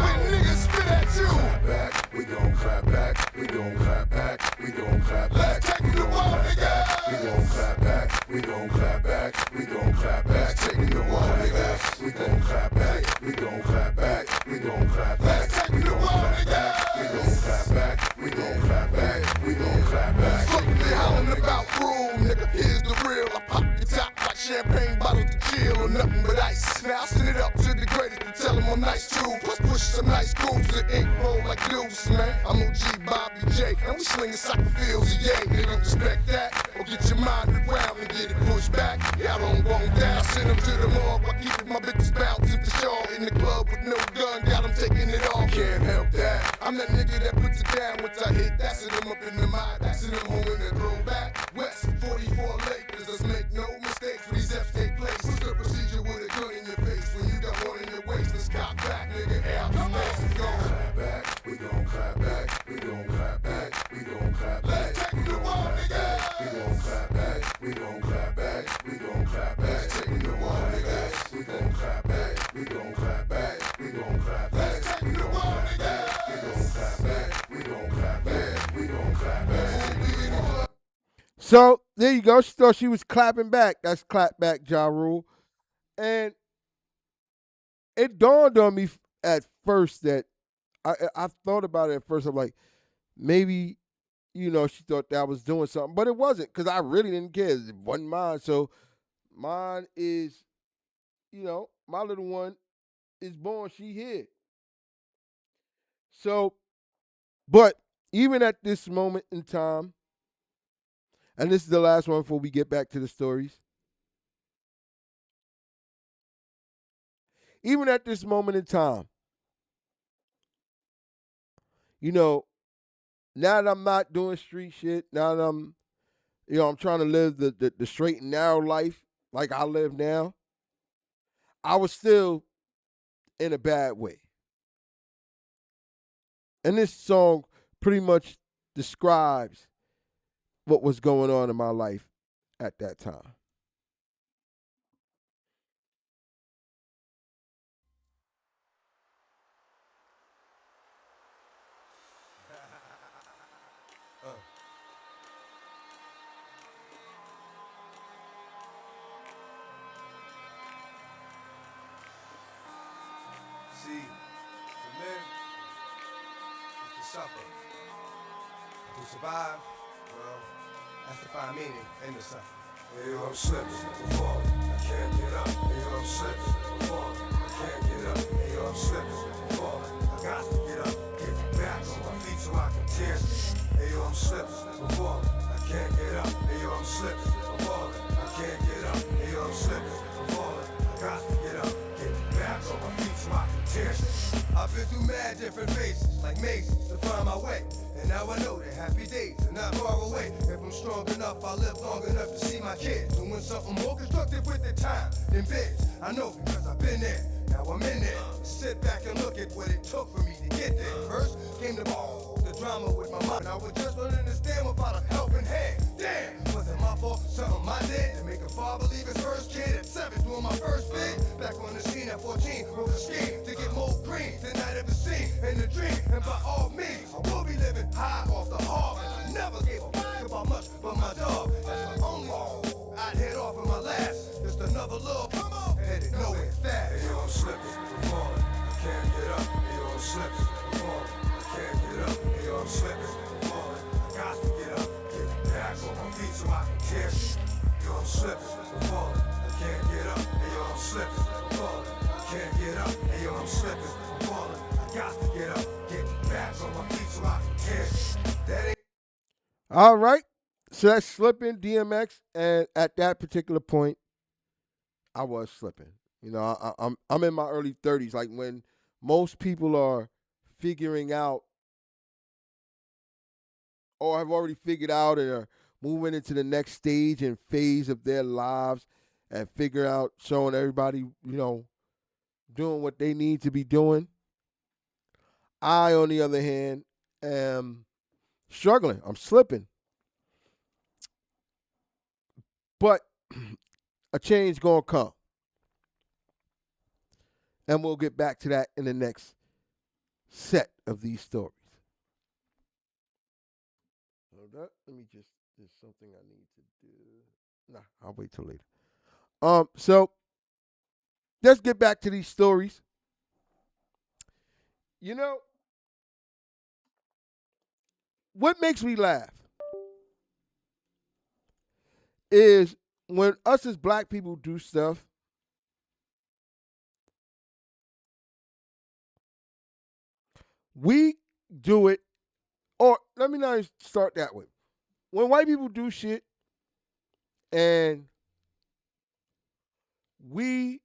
when niggas spit at you? Clap back, we gon' clap back, we gon' clap back, we gon' clap back. Let's take it to war, niggas. We gon' clap back, we gon' clap back, we gon' clap back, take it to war, niggas. We gon' clap back, we gon' clap back, we gon' clap back, Let's take it to war, niggas. we gon' clap back, we gon' clap back, we gon' clap back. Fuck they hollering about rule, nigga. Here's the real. I pop your top like champagne bottles to chill or nothing but ice. Now I send it up to the greatest to tell them I'm nice too. Plus push some nice grooves that ink roll like deuce, man. I'm OG Bobby J, and we slinging soccer fields, yeah. Nigga, respect that, or get your mind around and get it pushed back. Y'all don't want that. I send them to the morgue while keeping my bitches bouncing for sure. In the club with no gun, got them taking it off. Can't help that. I'm that nigga that puts it down once I hit. That's it, I'm up in the mind. That's it, I'm home in the throwback. West 44 Lakers, let's make no mistakes when these F's take place. What's the procedure with a gun in your face when you got one in your waist? Let's cock back, nigga. Out the space and go. Clap back, we gon' clap back, we gon' clap back, we gon' clap back. Let's take it to war, nigga. We gon' clap back, we gon' clap back, we gon' clap back, take it to war, niggas. We gon' clap back, we gon' clap back, we gon' clap back, Let's take it to war, nigga. we gon' clap back, we gon' clap back, we gon' clap back. So there you go. She thought she was clapping back. That's clap back, Ja Rule. And it dawned on me at first that I thought about it at first. I'm like, maybe, you know, she thought that I was doing something, but it wasn't, because I really didn't care. It wasn't mine. So mine is, you know, my little one is born. She here. So, but even at this moment in time, and this is the last one before we get back to the stories. Even at this moment in time, you know, now that I'm not doing street shit, now that I'm, you know, I'm trying to live the straight and narrow life like I live now, I was still in a bad way. And this song pretty much describes what was going on in my life at that time. See, to live is to suffer. To survive, well, that's to find meaning in the suffering. Hey, yo, I'm slipping, I'm falling, I can't get up. Hey, yo, I'm slipping, I'm falling, I can't get up. Hey, yo, I'm slipping, I'm falling, I got to get up, get back on my feet so I can tear. Hey, yo, I'm slipping, I'm falling, I can't get up. Hey, yo, I'm slipping, I'm falling, I can't get up. Hey, yo, I'm slipping, I'm falling, I got to get up, get back on my feet so I can tear. I've been through mad different phases, like mazes, to find my way. And now I know that happy days are not far away. If I'm strong enough, I'll live long enough to see my kids doing something more constructive with their time than biz. I know because I've been there, now I'm in there. Sit back and look at what it took for me to get there. First came the ball, the drama with my mind. I was just learning to stand without a helping hand. Damn, was it my fault? Something I did to make a father leave his first kid at 7, doing my first bid. Back on the scene at 14, wrote a scheme to get more green than I'd ever seen in the dream. And by all means, I will be living high off the hog. And I never gave a fuck about much but my dog. That's my only I'd head off in my last. Just another little come on, headed nowhere fast. Hey, yo, I'm slipping, I'm falling, I can't get up. Hey, yo, I'm slipping, I'm falling, I can't get up. Hey, yo, I'm slipping, I'm falling, I got to get up, get back on my feet so I can tear. Yo, I'm slipping, I'm falling, I can't get up. Hey, yo, I'm slipping, I'm falling, I can't get up. Hey, yo, I'm slipping, I'm falling, I got to get up, get back on my feet so I can tear. That ain't All right. So that's slipping, DMX, and at that particular point, I was slipping. You know, I'm in my early 30s, like when most people are figuring out or have already figured out and are moving into the next stage and phase of their lives and figure out, showing everybody, doing what they need to be doing. I, on the other hand, am struggling. I'm slipping. But a change gonna come. And we'll get back to that in the next set of these stories. Hold up. Let me just, there's something I need to do. Nah, I'll wait till later. So let's get back to these stories. What makes me laugh is when us as black people do stuff, we do it, or let me not even start that way. When white people do shit and we're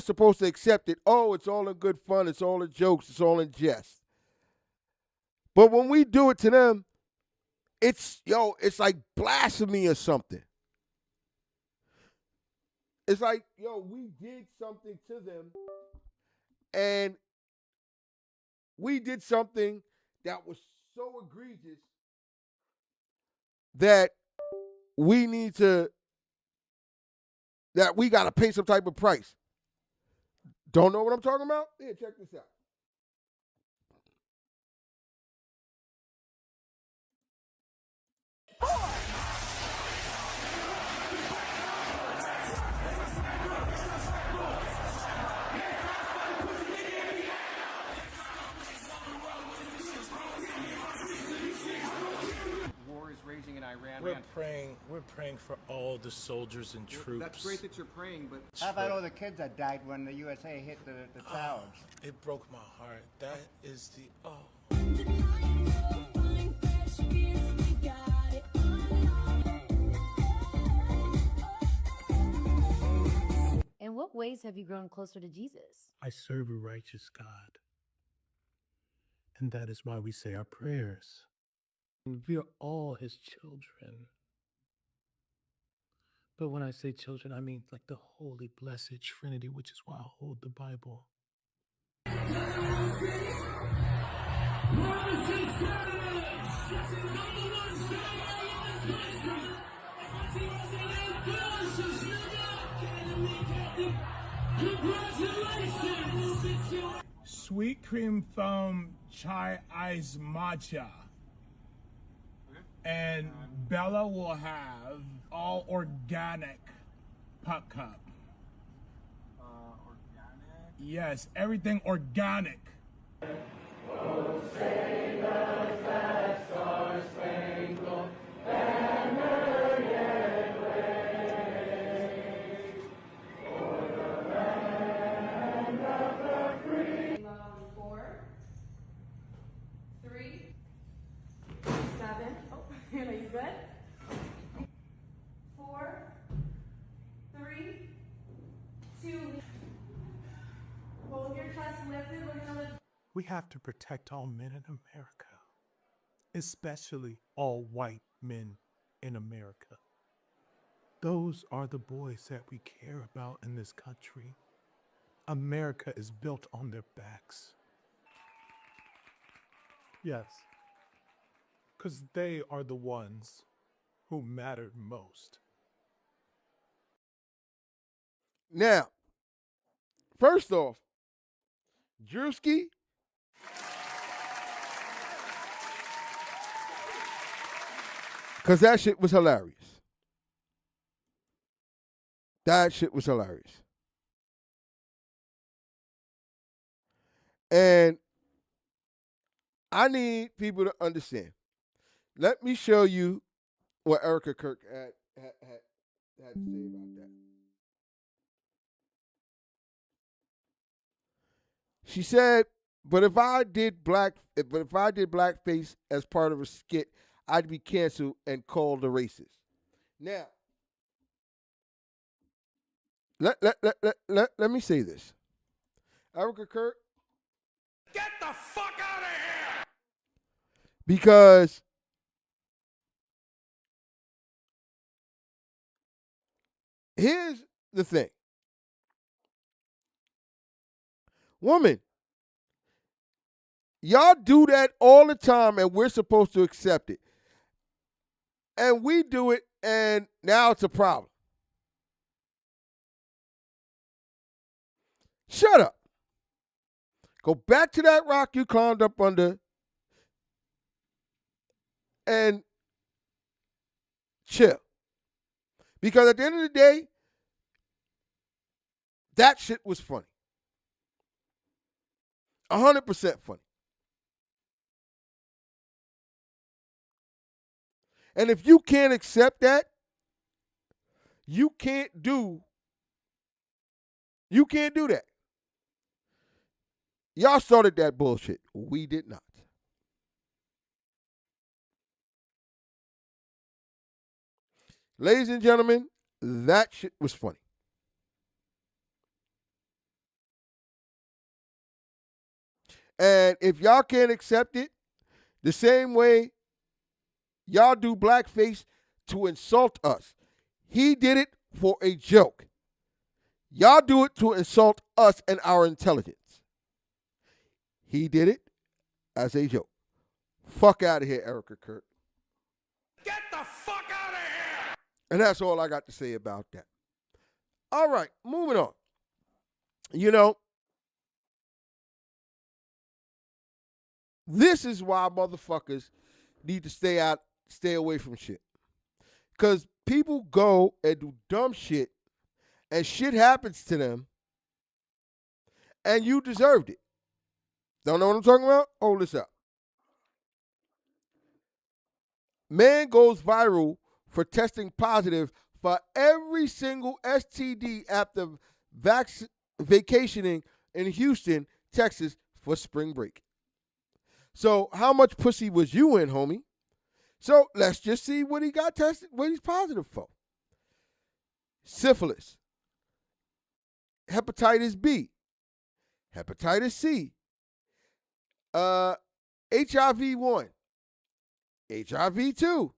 supposed to accept it, oh, it's all in good fun, it's all in jokes, it's all in jest. But when we do it to them, it's like blasphemy or something. It's like, we did something to them, and we did something that was so egregious that we got to pay some type of price. Don't know what I'm talking about? Here, check this out. War is raging in Iran. We're praying for all the soldiers and troops. That's great that you're praying, but How about all the kids that died when the USA hit the towers? It broke my heart. That is the In what ways have you grown closer to Jesus? I serve a righteous God. And that is why we say our prayers. And we are all his children. But when I say children, I mean like the holy, blessed Trinity, which is why I hold the Bible. Sweet cream foam chai ice matcha. And Bella will have all organic puck cup. organic? Yes, everything organic. We have to protect all men in America, especially all white men in America. Those are the boys that we care about in this country. America is built on their backs. Yes, because they are the ones who mattered most. Now, first off, Drewski, because that shit was hilarious. That shit was hilarious. And I need people to understand. Let me show you what Erica Kirk had to say about that. She said, but if I did blackface as part of a skit, I'd be canceled and called a racist. Now, let me say this. Erica Kirk, Get the fuck out of here! Because here's the thing. Woman, y'all do that all the time and we're supposed to accept it. And we do it and now it's a problem. Shut up. Go back to that rock you climbed up under and chill. Because at the end of the day, that shit was funny. 100% funny. And if you can't accept that, you can't do that. Y'all started that bullshit. We did not. Ladies and gentlemen, that shit was funny. And if y'all can't accept it, the same way y'all do blackface to insult us. He did it for a joke. Y'all do it to insult us and our intelligence. He did it as a joke. Fuck out of here, Erica Kurt. Get the fuck out of here! And that's all I got to say about that. All right, moving on. You know, this is why motherfuckers need to stay away from shit. Because people go and do dumb shit, and shit happens to them, and you deserved it. Don't know what I'm talking about? Hold this up. Man goes viral for testing positive for every single STD after vacationing in Houston, Texas for spring break. So how much pussy was you in, homie? So let's just see what he got tested, what he's positive for. Syphilis, hepatitis B, hepatitis C, HIV-1, HIV-2,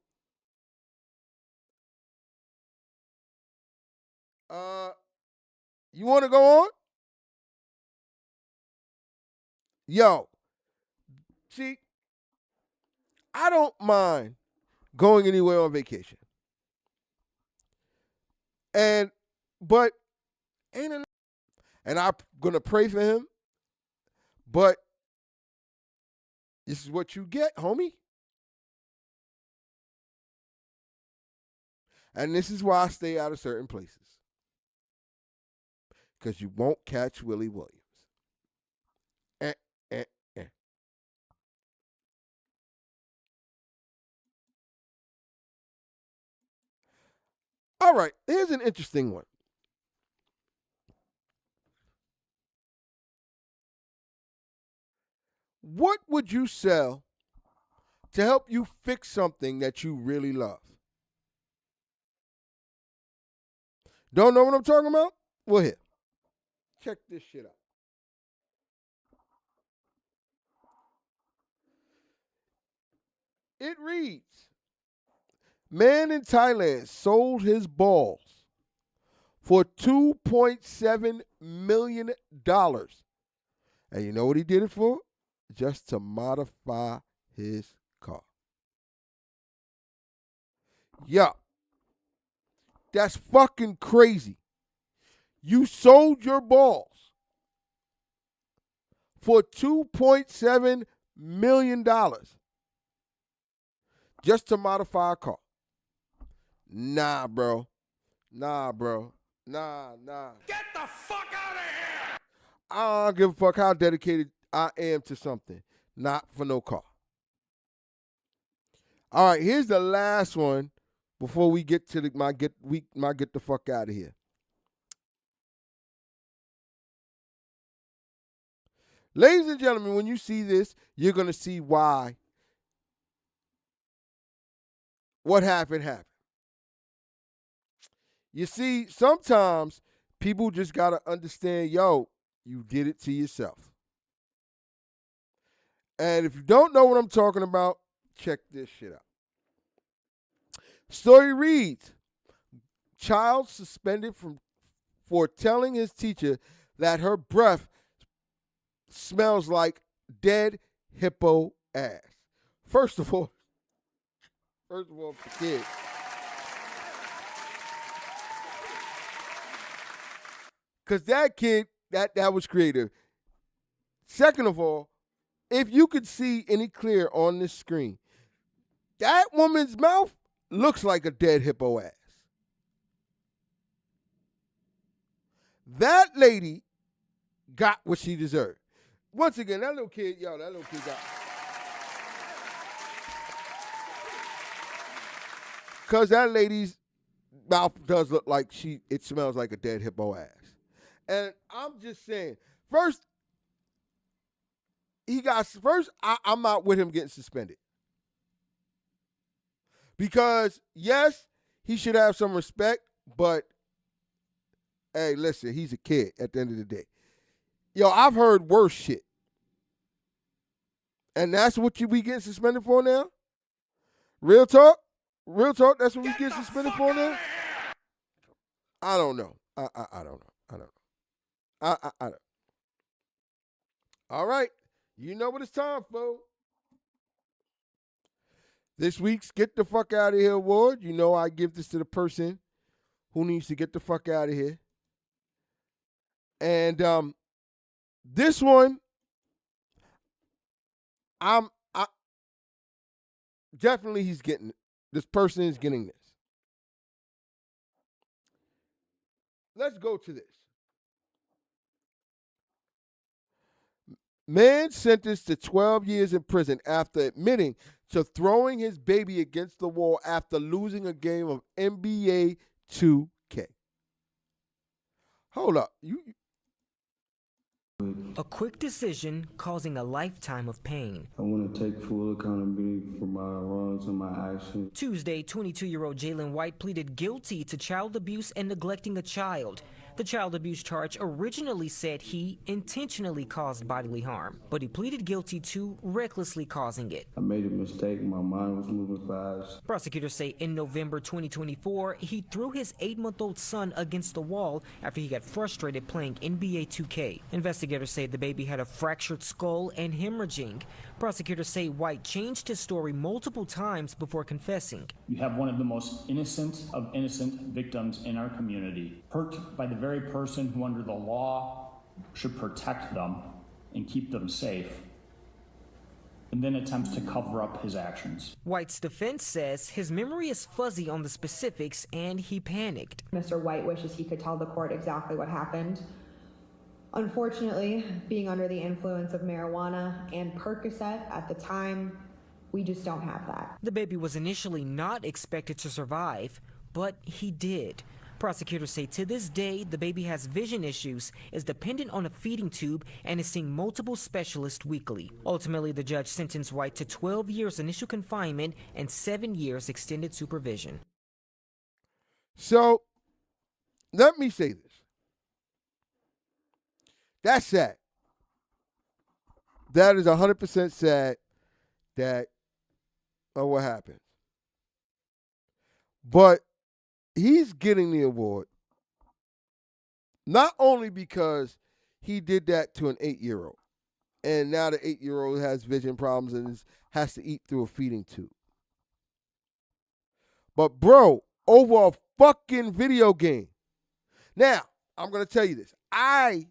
you want to go on? Yo, see, I don't mind going anywhere on vacation. But ain't enough. And I'm gonna pray for him. But this is what you get, homie. And this is why I stay out of certain places. Because you won't catch Willie Williams. All right, here's an interesting one. What would you sell to help you fix something that you really love? Don't know what I'm talking about? Well, here. Check this shit out. It reads, man in Thailand sold his balls for $2.7 million. And you know what he did it for? Just to modify his car. Yeah. That's fucking crazy. You sold your balls for $2.7 million just to modify a car. Nah, bro. Nah. Get the fuck out of here! I don't give a fuck how dedicated I am to something. Not for no car. All right, here's the last one before we get to my get the fuck out of here. Ladies and gentlemen, when you see this, you're going to see why what happened. You see, sometimes people just got to understand, yo, you did it to yourself. And if you don't know what I'm talking about, check this shit out. Story reads, child suspended for telling his teacher that her breath smells like dead hippo ass. First of all, for the kid. Because that kid, that was creative. Second of all, if you could see any clear on this screen, that woman's mouth looks like a dead hippo ass. That lady got what she deserved. Once again, that little kid got. Because that lady's mouth does look like it smells like a dead hippo ass. And I'm just saying, I'm not with him getting suspended. Because, yes, he should have some respect, but, hey, listen, he's a kid at the end of the day. Yo, I've heard worse shit. And that's what we getting suspended for now? Real talk? Real talk, that's what we get suspended for now? I don't know. I don't know. I don't. All right. You know what it's time for. This week's Get the Fuck Out of Here award. You know I give this to the person who needs to get the fuck out of here. And this one, definitely he's getting it. This person is getting this. Let's go to this. Man sentenced to 12 years in prison after admitting to throwing his baby against the wall after losing a game of NBA 2K. Hold up. A quick decision causing a lifetime of pain. I want to take full accountability for my wrongs and my actions. Tuesday, 22-year-old Jalen White pleaded guilty to child abuse and neglecting a child. The child abuse charge originally said he intentionally caused bodily harm, but he pleaded guilty to recklessly causing it. I made a mistake. My mind was moving fast. Prosecutors say in November 2024, he threw his 8-month-old son against the wall after he got frustrated playing NBA 2K. Investigators say the baby had a fractured skull and hemorrhaging. Prosecutors say White changed his story multiple times before confessing. You have one of the most innocent of innocent victims in our community, hurt by the very person who under the law should protect them and keep them safe, and then attempts to cover up his actions. White's defense says his memory is fuzzy on the specifics and he panicked. Mr. White wishes he could tell the court exactly what happened. Unfortunately, being under the influence of marijuana and Percocet at the time, we just don't have that. The baby was initially not expected to survive, but he did. Prosecutors say to this day, the baby has vision issues, is dependent on a feeding tube, and is seeing multiple specialists weekly. Ultimately, the judge sentenced White to 12 years initial confinement and 7 years extended supervision. So, let me say this. That's sad. That is 100% sad that what happened. But he's getting the award not only because he did that to an 8-year-old, and now the 8-year-old has vision problems and has to eat through a feeding tube. But, bro, over a fucking video game. Now, I'm going to tell you this. I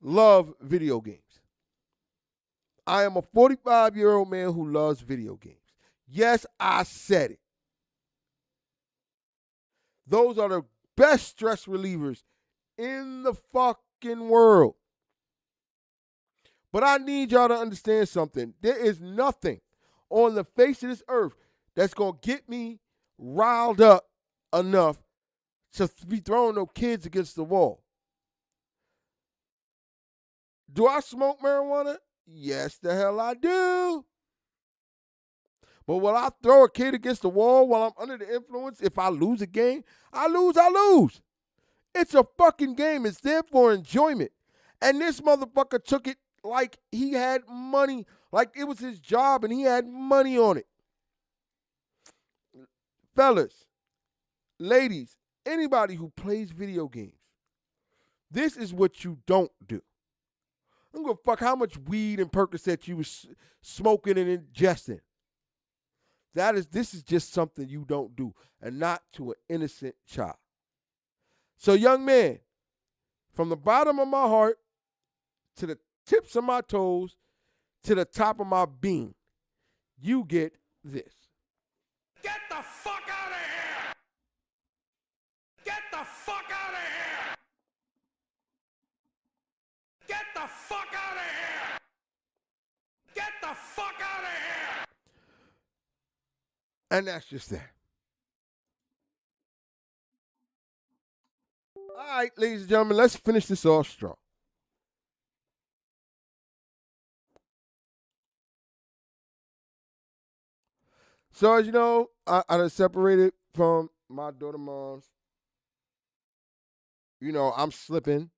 love video games. I am a 45-year-old man who loves video games. Yes, I said it. Those are the best stress relievers in the fucking world. But I need y'all to understand something. There is nothing on the face of this earth that's going to get me riled up enough to be throwing no kids against the wall. Do I smoke marijuana? Yes, the hell I do. But will I throw a kid against the wall while I'm under the influence? If I lose a game, I lose. It's a fucking game. It's there for enjoyment. And this motherfucker took it like he had money, like it was his job and he had money on it. Fellas, ladies, anybody who plays video games, this is what you don't do. I don't give a fuck how much weed and Percocet you was smoking and ingesting. This is just something you don't do, and not to an innocent child. So, young man, from the bottom of my heart to the tips of my toes to the top of my bean, you get this. Get the fuck out of here! Get the fuck out of here! Get the fuck out of here! Get the fuck out of here! And that's just that. All right, ladies and gentlemen, let's finish this off strong. So, as you know, I done separated from my daughter moms. You know, I'm slipping.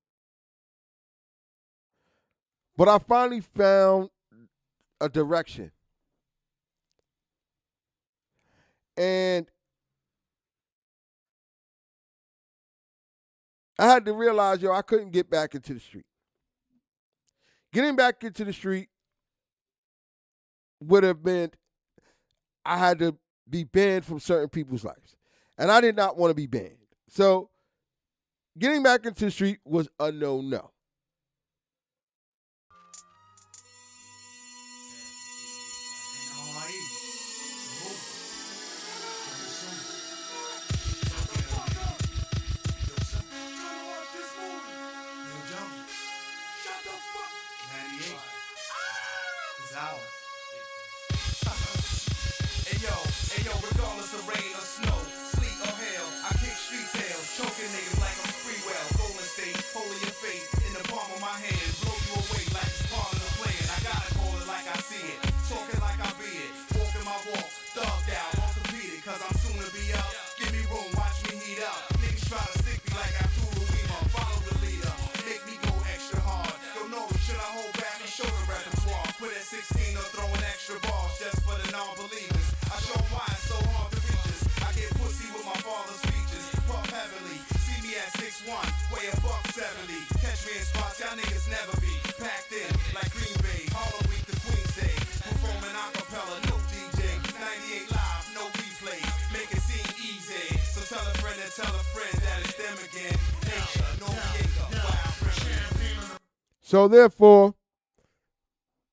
But I finally found a direction. And I had to realize, I couldn't get back into the street. Getting back into the street would have meant I had to be banned from certain people's lives. And I did not want to be banned. So getting back into the street was a no-no. Ayo, regardless of rain or snow, sleet or hail, I kick street tails, choking niggas like I'm Freewell. Golden State, holy your faith, in the palm of my hand, blow you away like it's part of the plan. I gotta call it like I see it, talking like I be it, walking my walk, thugged out, orthopedic, cause I'm soon to be out. Give me room, watch me heat up. Niggas try to stick me like Abdul Weema, follow the leader, make me go extra hard. Don't know, should I hold back and show the repertoire? Quit at 16 or throwing extra balls just for the non-believers. I show why it's so hard to reach us. I get pussy with my father's features. Puff heavily. See me at 6'1", weigh a $170. Catch me in spots y'all niggas never be. Packed in like Green Bay. Harlem Week to Queen's Day. Performing acapella, no DJ. 98 live, no replay. Make it seem easy. So tell a friend that it's them again. Nature, Noriega, wild friend. So therefore,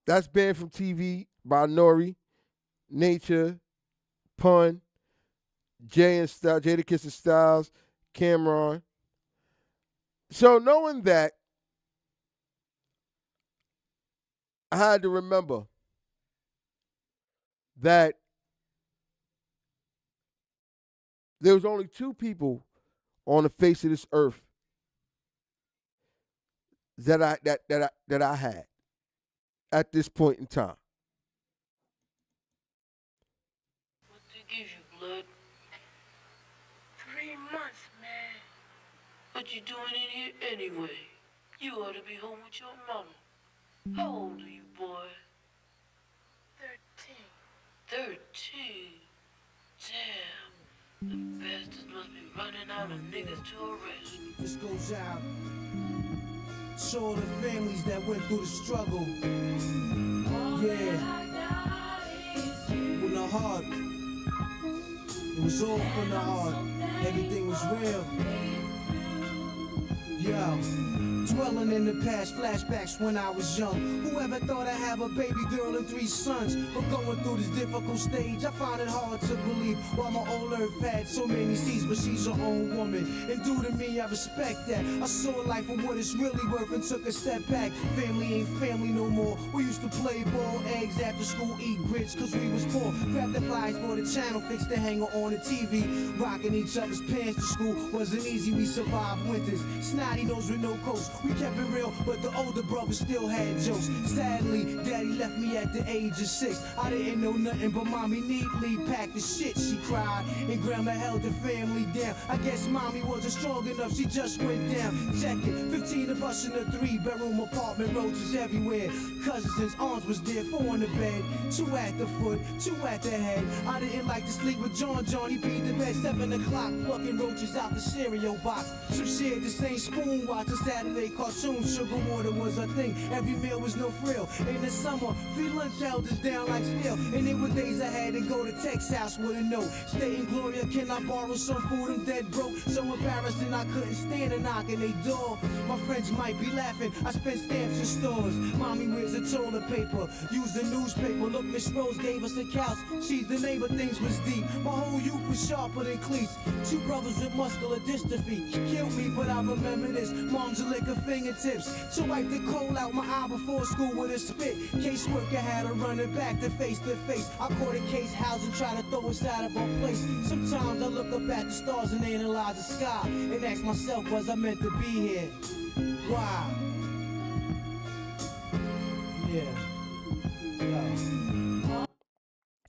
that's banned from TV by Nori, Nature, Pun, Jadakiss and Styles, Cameron. So knowing that, I had to remember that there was only two people on the face of this earth that I had at this point in time. Gives you blood. 3 months, man. What you doing in here anyway? You ought to be home with your mama. How old are you, boy? 13. 13? Damn. The bastards must be running out of niggas to arrest. This goes out to all the families that went through the struggle. Yeah. With the heart. It was all from the heart. Everything was real. Yo, dwelling in the past, flashbacks when I was young. Whoever thought I'd have a baby girl and 3 sons? But going through this difficult stage, I find it hard to believe. While my old earth had so many seeds, but she's her own woman. And due to me, I respect that. I saw life for what it's really worth and took a step back. Family ain't family no more. We used to play ball, eggs after school, eat grits, cause we was poor. Grab the flies for the channel, fix the hanger on the TV. Rocking each other's pants to school wasn't easy, we survived winters. Snotty nose with no coats, We kept it real, but the older brother still had jokes. Sadly, daddy left me at the age of 6. I didn't know nothing, but mommy neatly packed the shit. She cried, and grandma held the family down. I guess mommy wasn't strong enough, she just went down. Check it, 15 of us in a 3-bedroom apartment, roaches everywhere. Cousins and aunts was there, 4 in the bed, 2 at the foot, 2 at the head. I didn't like to sleep with John. He beat the bed 7 o'clock, plucking roaches out the cereal box. Some shared the same spoon, watching Saturday cartoons. Sugar water was a thing, every meal was no frill. In the summer, free lunch held us down like steel. And there were days I had to go to Tech's house with a note. Stay in Gloria, can I borrow some food? I'm dead broke, so embarrassed and I couldn't stand a knock on their door. My friends might be laughing, I spent stamps in stores. Mommy wears a toilet paper, use the newspaper. Look, Miss Rose gave us a couch, she's the neighbor, things was deep. My whole youth was sharper than cleats. 2 brothers with muscular dystrophy. She killed me, but I remember this. Mom's a lick her fingertips to wipe the coal out my eye before school with a spit. Caseworker had her running back to face. I caught a case house and try to throw us out of our place. Sometimes I look up at the stars and analyze the sky and ask myself, was I meant to be here? Why? Yeah.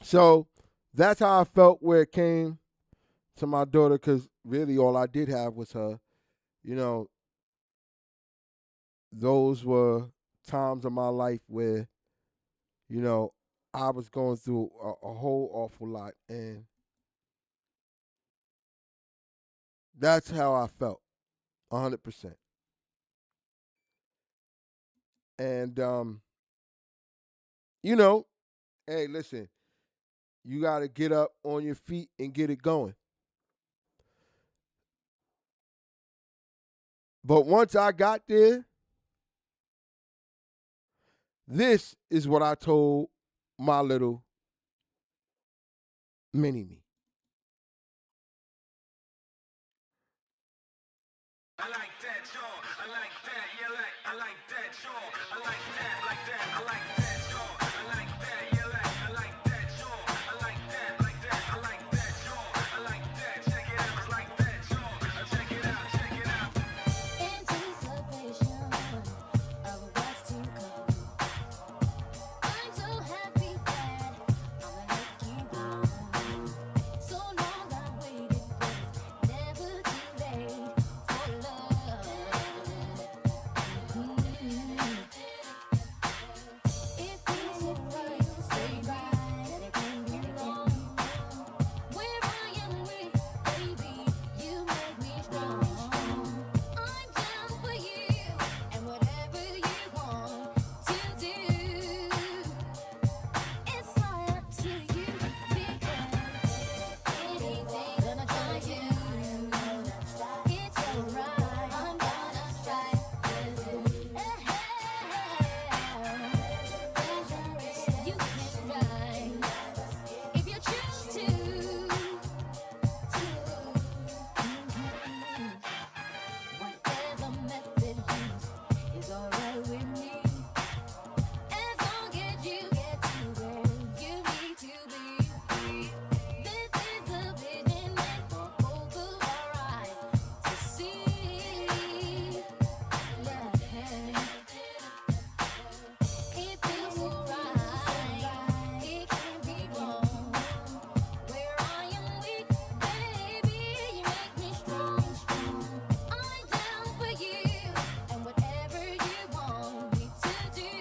So that's how I felt where it came to my daughter, because really all I did have was her. You know, those were times of my life where, you know, I was going through a whole awful lot, and that's how I felt, 100%. And, you know, hey, listen, you got to get up on your feet and get it going. But once I got there, this is what I told my little mini me. I like that, y'all. I like that, yeah, I like that, y'all. I like that, I like that, y'all. I like that, yeah, I like that, y'all. I like that, I like that, y'all. I like that, check it out, I like that, y'all. Check it out, check it out. Anticipation of what's to come. I'm so happy that I'ma make you mine. So long I waited, but never too late for love. If things hit right, stay right, and it can be wrong. Where I am weak, baby, you make me strong. I'm down for you, and whatever you want to do, it's all up to you, because anything gonna try you. It's alright, I'm gonna try. You can try if you choose to. Whatever method used is alright with me, as long as you get to where you need to be. This is a vision meant for both of our eyes to see. It feels so right, it can't be wrong. Where I am weak, baby, you make me strong. I'm down for you, and whatever you want me to do,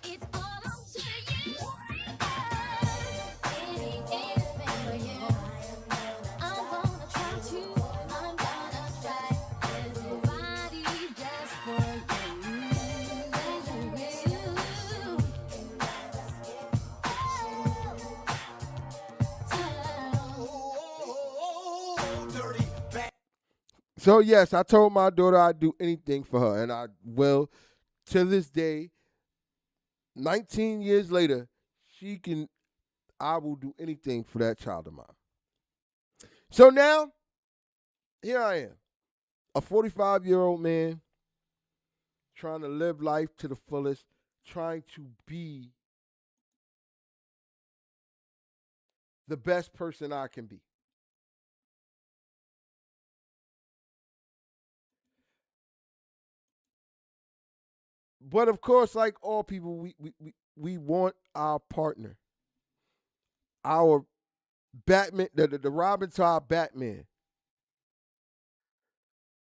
it's all up to you. Anything for you, I'm gonna try to. I'm gonna try. There's nobody just for you. So, yes, I told my daughter I'd do anything for her, and I will. To this day, 19 years later, I will do anything for that child of mine. So now, here I am, a 45-year-old man trying to live life to the fullest, trying to be the best person I can be. But of course, like all people, we want our partner, our Batman, the Robin to our Batman,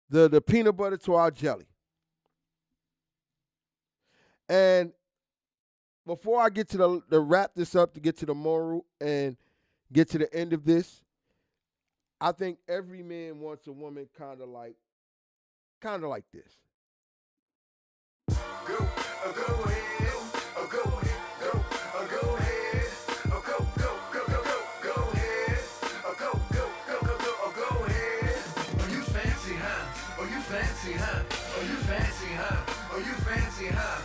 the peanut butter to our jelly. And before I get to the wrap this up, to get to the moral and get to the end of this, I think every man wants a woman kind of like this. Go ahead, go ahead, go ahead, go ahead, go ahead. Oh, you fancy, huh? Oh, you fancy, huh? Oh, you fancy, huh? Oh, you fancy, huh?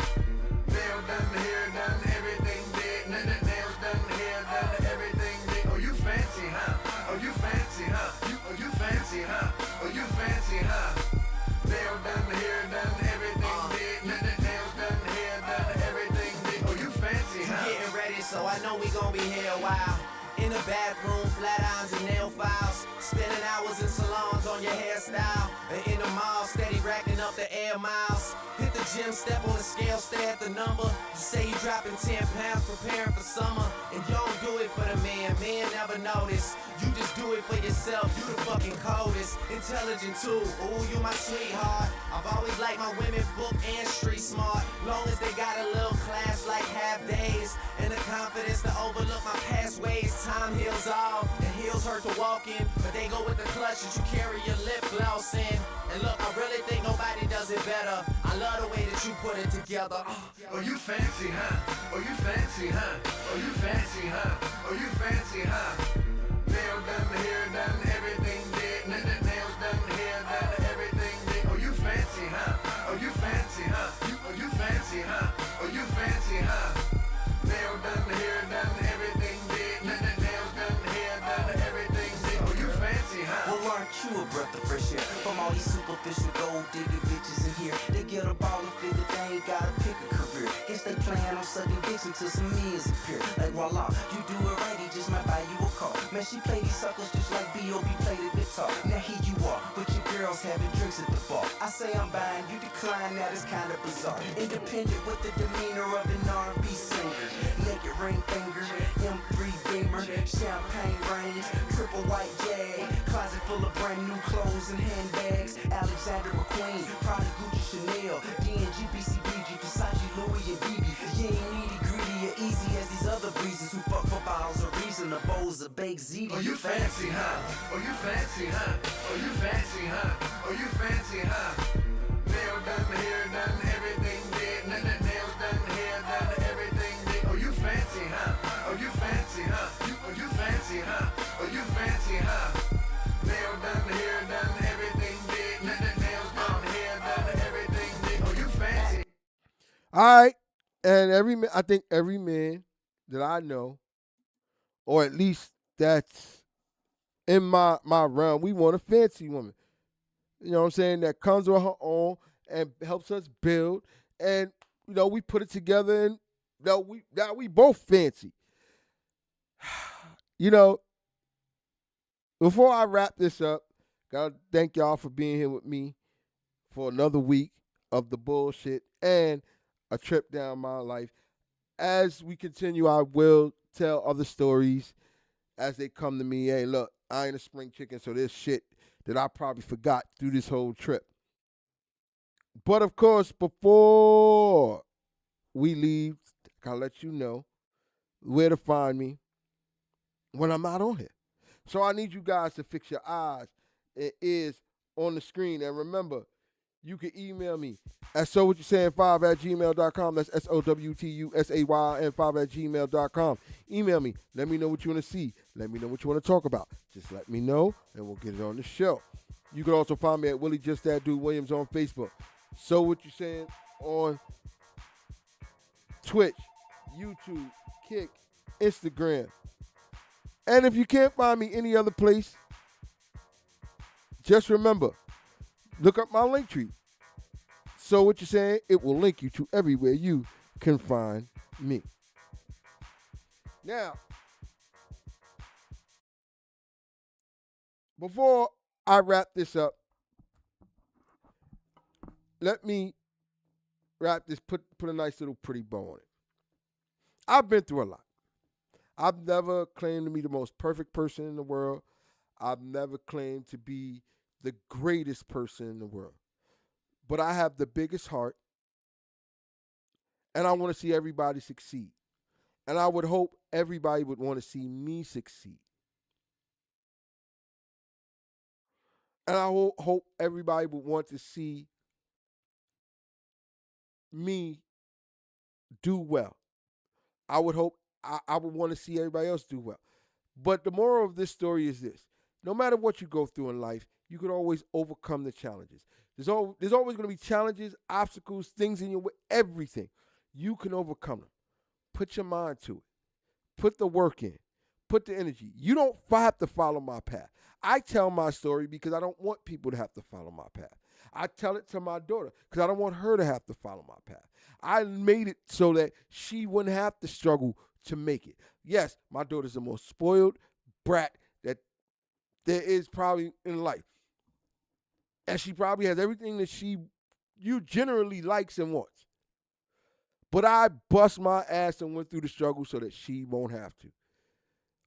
Nail done, hair done, everything did. Nails done, hair done, everything did. Oh, you fancy, huh? Oh, you fancy, huh? Oh, you fancy, huh? Oh, you fancy, huh? Nail done, hair done, everything did. Nails done, hair done, everything did. Oh, you fancy, huh? You getting ready, so I know we gon' be here a while. In the bathroom, flat irons and nail files. Spending hours in salons on your hairstyle. And in the mall, steady racking up the air miles. Hit the gym, step on the scale, stare at the number. You say you dropping 10 pounds, preparing for summer. And you don't do it for the man never notice. You just do it for yourself, you the fucking coldest. Intelligent too, ooh, you my sweetheart. I've always liked my women book and street smart. Long as they got a little class like half days. And the confidence to overlook my past ways. Time heals all, and heels hurt to walk in. But they go with the clutch that you carry your lip gloss in. And look, I really think nobody does it better. I love the way that you put it together. Oh, you fancy, huh? Oh, you fancy, huh? Oh, you fancy, huh? Oh, you fancy, huh? Nail done, hair done, everything did. Nails done, hair done, everything did. Oh, you fancy, huh? Oh, you fancy, huh? Oh, you fancy, huh? Oh, you fancy, huh? Nail done, hair done, everything did. Nails done, hair done, everything did. Oh, you fancy, huh? Well, aren't you a breath of fresh air? From all these superficial gold digger bitches in here. They get a ball and figure they ain't gotta pick a career. Guess they plan on sucking dicks until some meals appear. Like voila, you do it right, he just might buy you a car. Man, she play these suckers just like B.O.B. play the guitar. Now here you are, with your girls having drinks at the bar. I say I'm buying, you decline, that is kinda bizarre. Independent with the demeanor of an R&B singer. Naked ring finger, M3 Beamer, champagne range, triple white Jag, closet full of brand new clothes and handbags. Alexander McQueen, Prada, Gucci, Chanel, D&G, BCBG, Versace, Louis, and BB. You ain't needy, greedy, or easy as these other breezes who fuck for bottles of reason, the bowls of baked ziti. Oh, you fancy, huh? Oh, you fancy, huh? Oh, you fancy, huh? Oh, you fancy, huh? Nail done, hair done, everything did. Nails done, hair done, everything did. Oh, you fancy, huh? Oh, you fancy, huh? Oh, you fancy, huh? Oh, you fancy, huh? Nail done, hair done, everything did. Nails done, hair done, everything did. Oh, you fancy. All right, and I think every man that I know, or at least that's in my realm, we want a fancy woman. You know what I'm saying? That comes with her own and helps us build, and we put it together, and now we both fancy. Before I wrap this up, gotta thank y'all for being here with me for another week of the bullshit and a trip down my life. As we continue, I will tell other stories as they come to me. Hey, look, I ain't a spring chicken, so there's shit that I probably forgot through this whole trip. But of course, before we leave, I'll let you know where to find me when I'm not on here. So I need you guys to fix your eyes and ears on the screen. And remember, you can email me at sowwhatyousaying5@gmail.com. That's SOWTUSAYN5@gmail.com. Email me. Let me know what you want to see. Let me know what you want to talk about. Just let me know, and we'll get it on the show. You can also find me at Willie Just That Dude Williams on Facebook. So What You Saying on Twitch, YouTube, Kick, Instagram. And if you can't find me any other place, just remember, look up my link tree. So What You Saying, it will link you to everywhere you can find me. Now, before I wrap this up, let me wrap this, put a nice little pretty bow on it. I've been through a lot. I've never claimed to be the most perfect person in the world. I've never claimed to be the greatest person in the world. But I have the biggest heart, and I want to see everybody succeed. And I would hope everybody would want to see me succeed. And I hope everybody would want to see me do well. I would hope I would want to see everybody else do well. But the moral of this story is this. No matter what you go through in life, you can always overcome the challenges. There's always going to be challenges, obstacles, things in your way, everything. You can overcome them. Put your mind to it. Put the work in. Put the energy. You don't have to follow my path. I tell my story because I don't want people to have to follow my path. I tell it to my daughter because I don't want her to have to follow my path. I made it so that she wouldn't have to struggle to make it. Yes, my daughter's the most spoiled brat that there is probably in life. And she probably has everything that you generally likes and wants. But I bust my ass and went through the struggle so that she won't have to.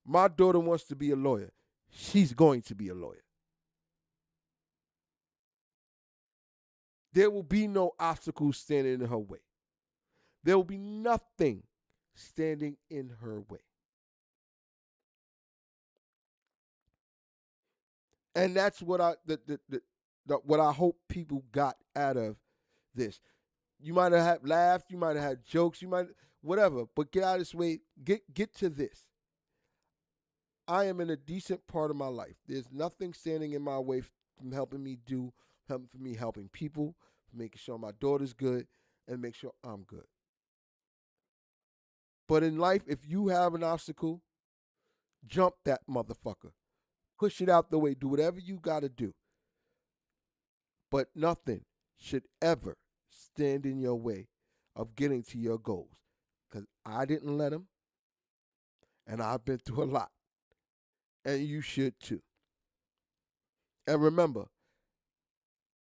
My daughter wants to be a lawyer. She's going to be a lawyer. There will be no obstacles standing in her way. There will be nothing standing in her way. And that's what what I hope people got out of this. You might have laughed, you might have had jokes, you might whatever, but get out of this way. Get to this. I am in a decent part of my life. There's nothing standing in my way from helping me helping people, making sure my daughter's good, and make sure I'm good. But in life, if you have an obstacle, jump that motherfucker. Push it out the way. Do whatever you got to do. But nothing should ever stand in your way of getting to your goals. Because I didn't let them. And I've been through a lot. And you should too. And remember,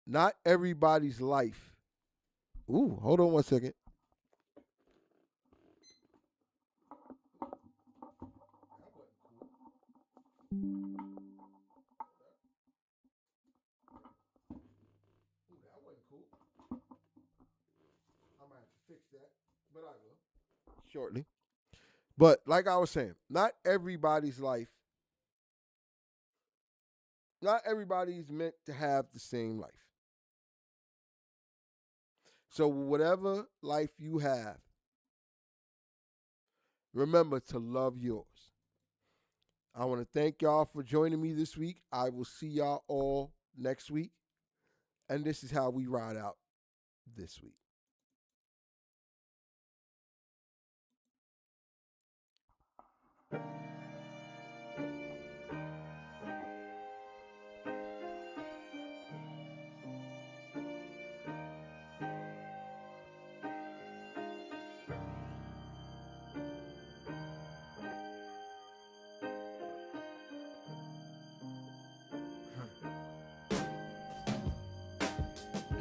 not everybody's life. Ooh, hold on one second. Shortly. But like I was saying, not everybody's meant to have the same life. So whatever life you have, remember to love yours. I want to thank y'all for joining me this week. I will see y'all all next week. And this is how we ride out this week.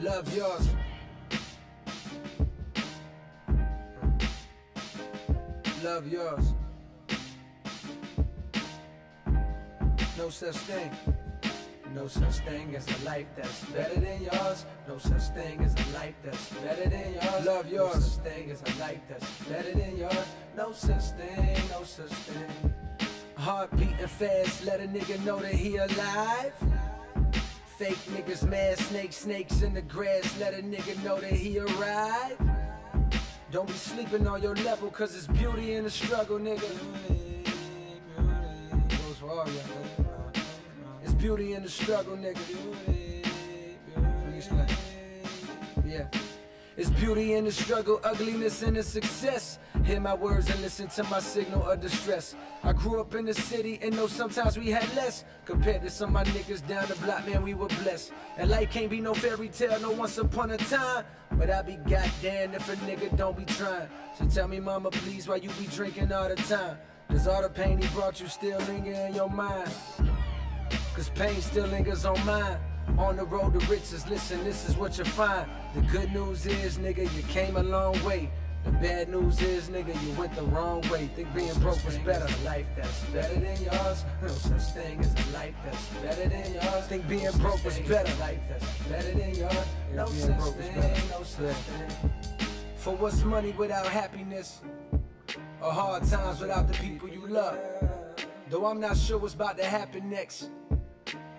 Love yours. Love yours. No such thing. No such thing as a life that's better than yours. No such thing as a life that's better than yours. Love yours. No such thing as a life that's better than yours. No such thing, no such thing. Heart beating fast, let a nigga know that he alive. Fake niggas mad, snakes in the grass, let a nigga know that he arrived. Don't be sleeping on your level, cause it's beauty in the struggle, nigga. Goes for all y'all. It's beauty in the struggle, nigga. Let me explain. Yeah. It's beauty in the struggle, ugliness in the success. Hear my words and listen to my signal of distress. I grew up in the city and know sometimes we had less. Compared to some of my niggas down the block, man, we were blessed. And life can't be no fairy tale, no once upon a time. But I be goddamn if a nigga don't be trying. So tell me, mama, please, why you be drinking all the time? Does all the pain he brought you still linger in your mind? Cause pain still lingers on mine. On the road to riches, listen, this is what you find. The good news is, nigga, you came a long way. The bad news is, nigga, you went the wrong way. Think being broke was better. A life that's better than yours. No such thing as a life that's better than yours. Think being broke was better. Life that's better than yours. No such thing, no such thing. For what's money without happiness? Or hard times without the people you love? Though I'm not sure what's about to happen next.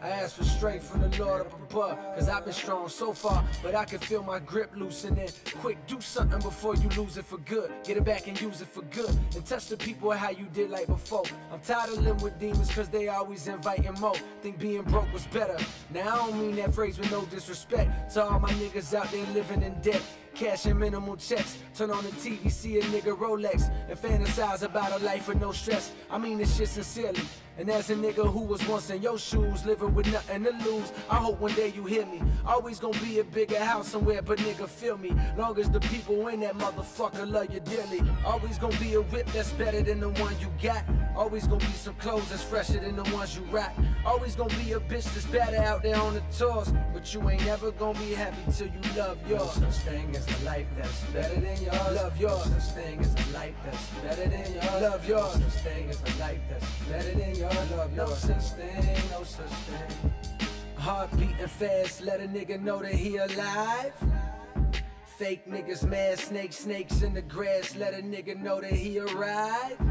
I ask for strength from the Lord up above, cause I've been strong so far, but I can feel my grip loosening. Quick, do something before you lose it for good. Get it back and use it for good, and touch the people how you did like before. I'm tired of living with demons cause they always inviting more. Think being broke was better. Now I don't mean that phrase with no disrespect to all my niggas out there living in debt. Cashing minimal checks, turn on the TV, see a nigga Rolex, and fantasize about a life with no stress. I mean this shit sincerely. And as a nigga who was once in your shoes, living with nothing to lose, I hope one day you hear me. Always gonna be a bigger house somewhere, but nigga feel me. Long as the people in that motherfucker love you dearly. Always gonna be a whip that's better than the one you got. Always gonna be some clothes that's fresher than the ones you rock. Always gonna be a bitch that's better out there on the tours. But you ain't never gonna be happy till you love yours. No such thing as a life that's better than yours. Love yours. No such thing as a life that's better than yours. Love yours. No such thing as a life that's better than yours. Love yours. No such thing, no such thing. Heart beating fast, let a nigga know that he alive. Fake niggas mad, snakes in the grass, let a nigga know that he arrived.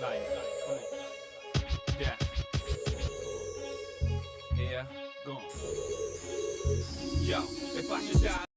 Life, death, here, gone. Yo, if I should die.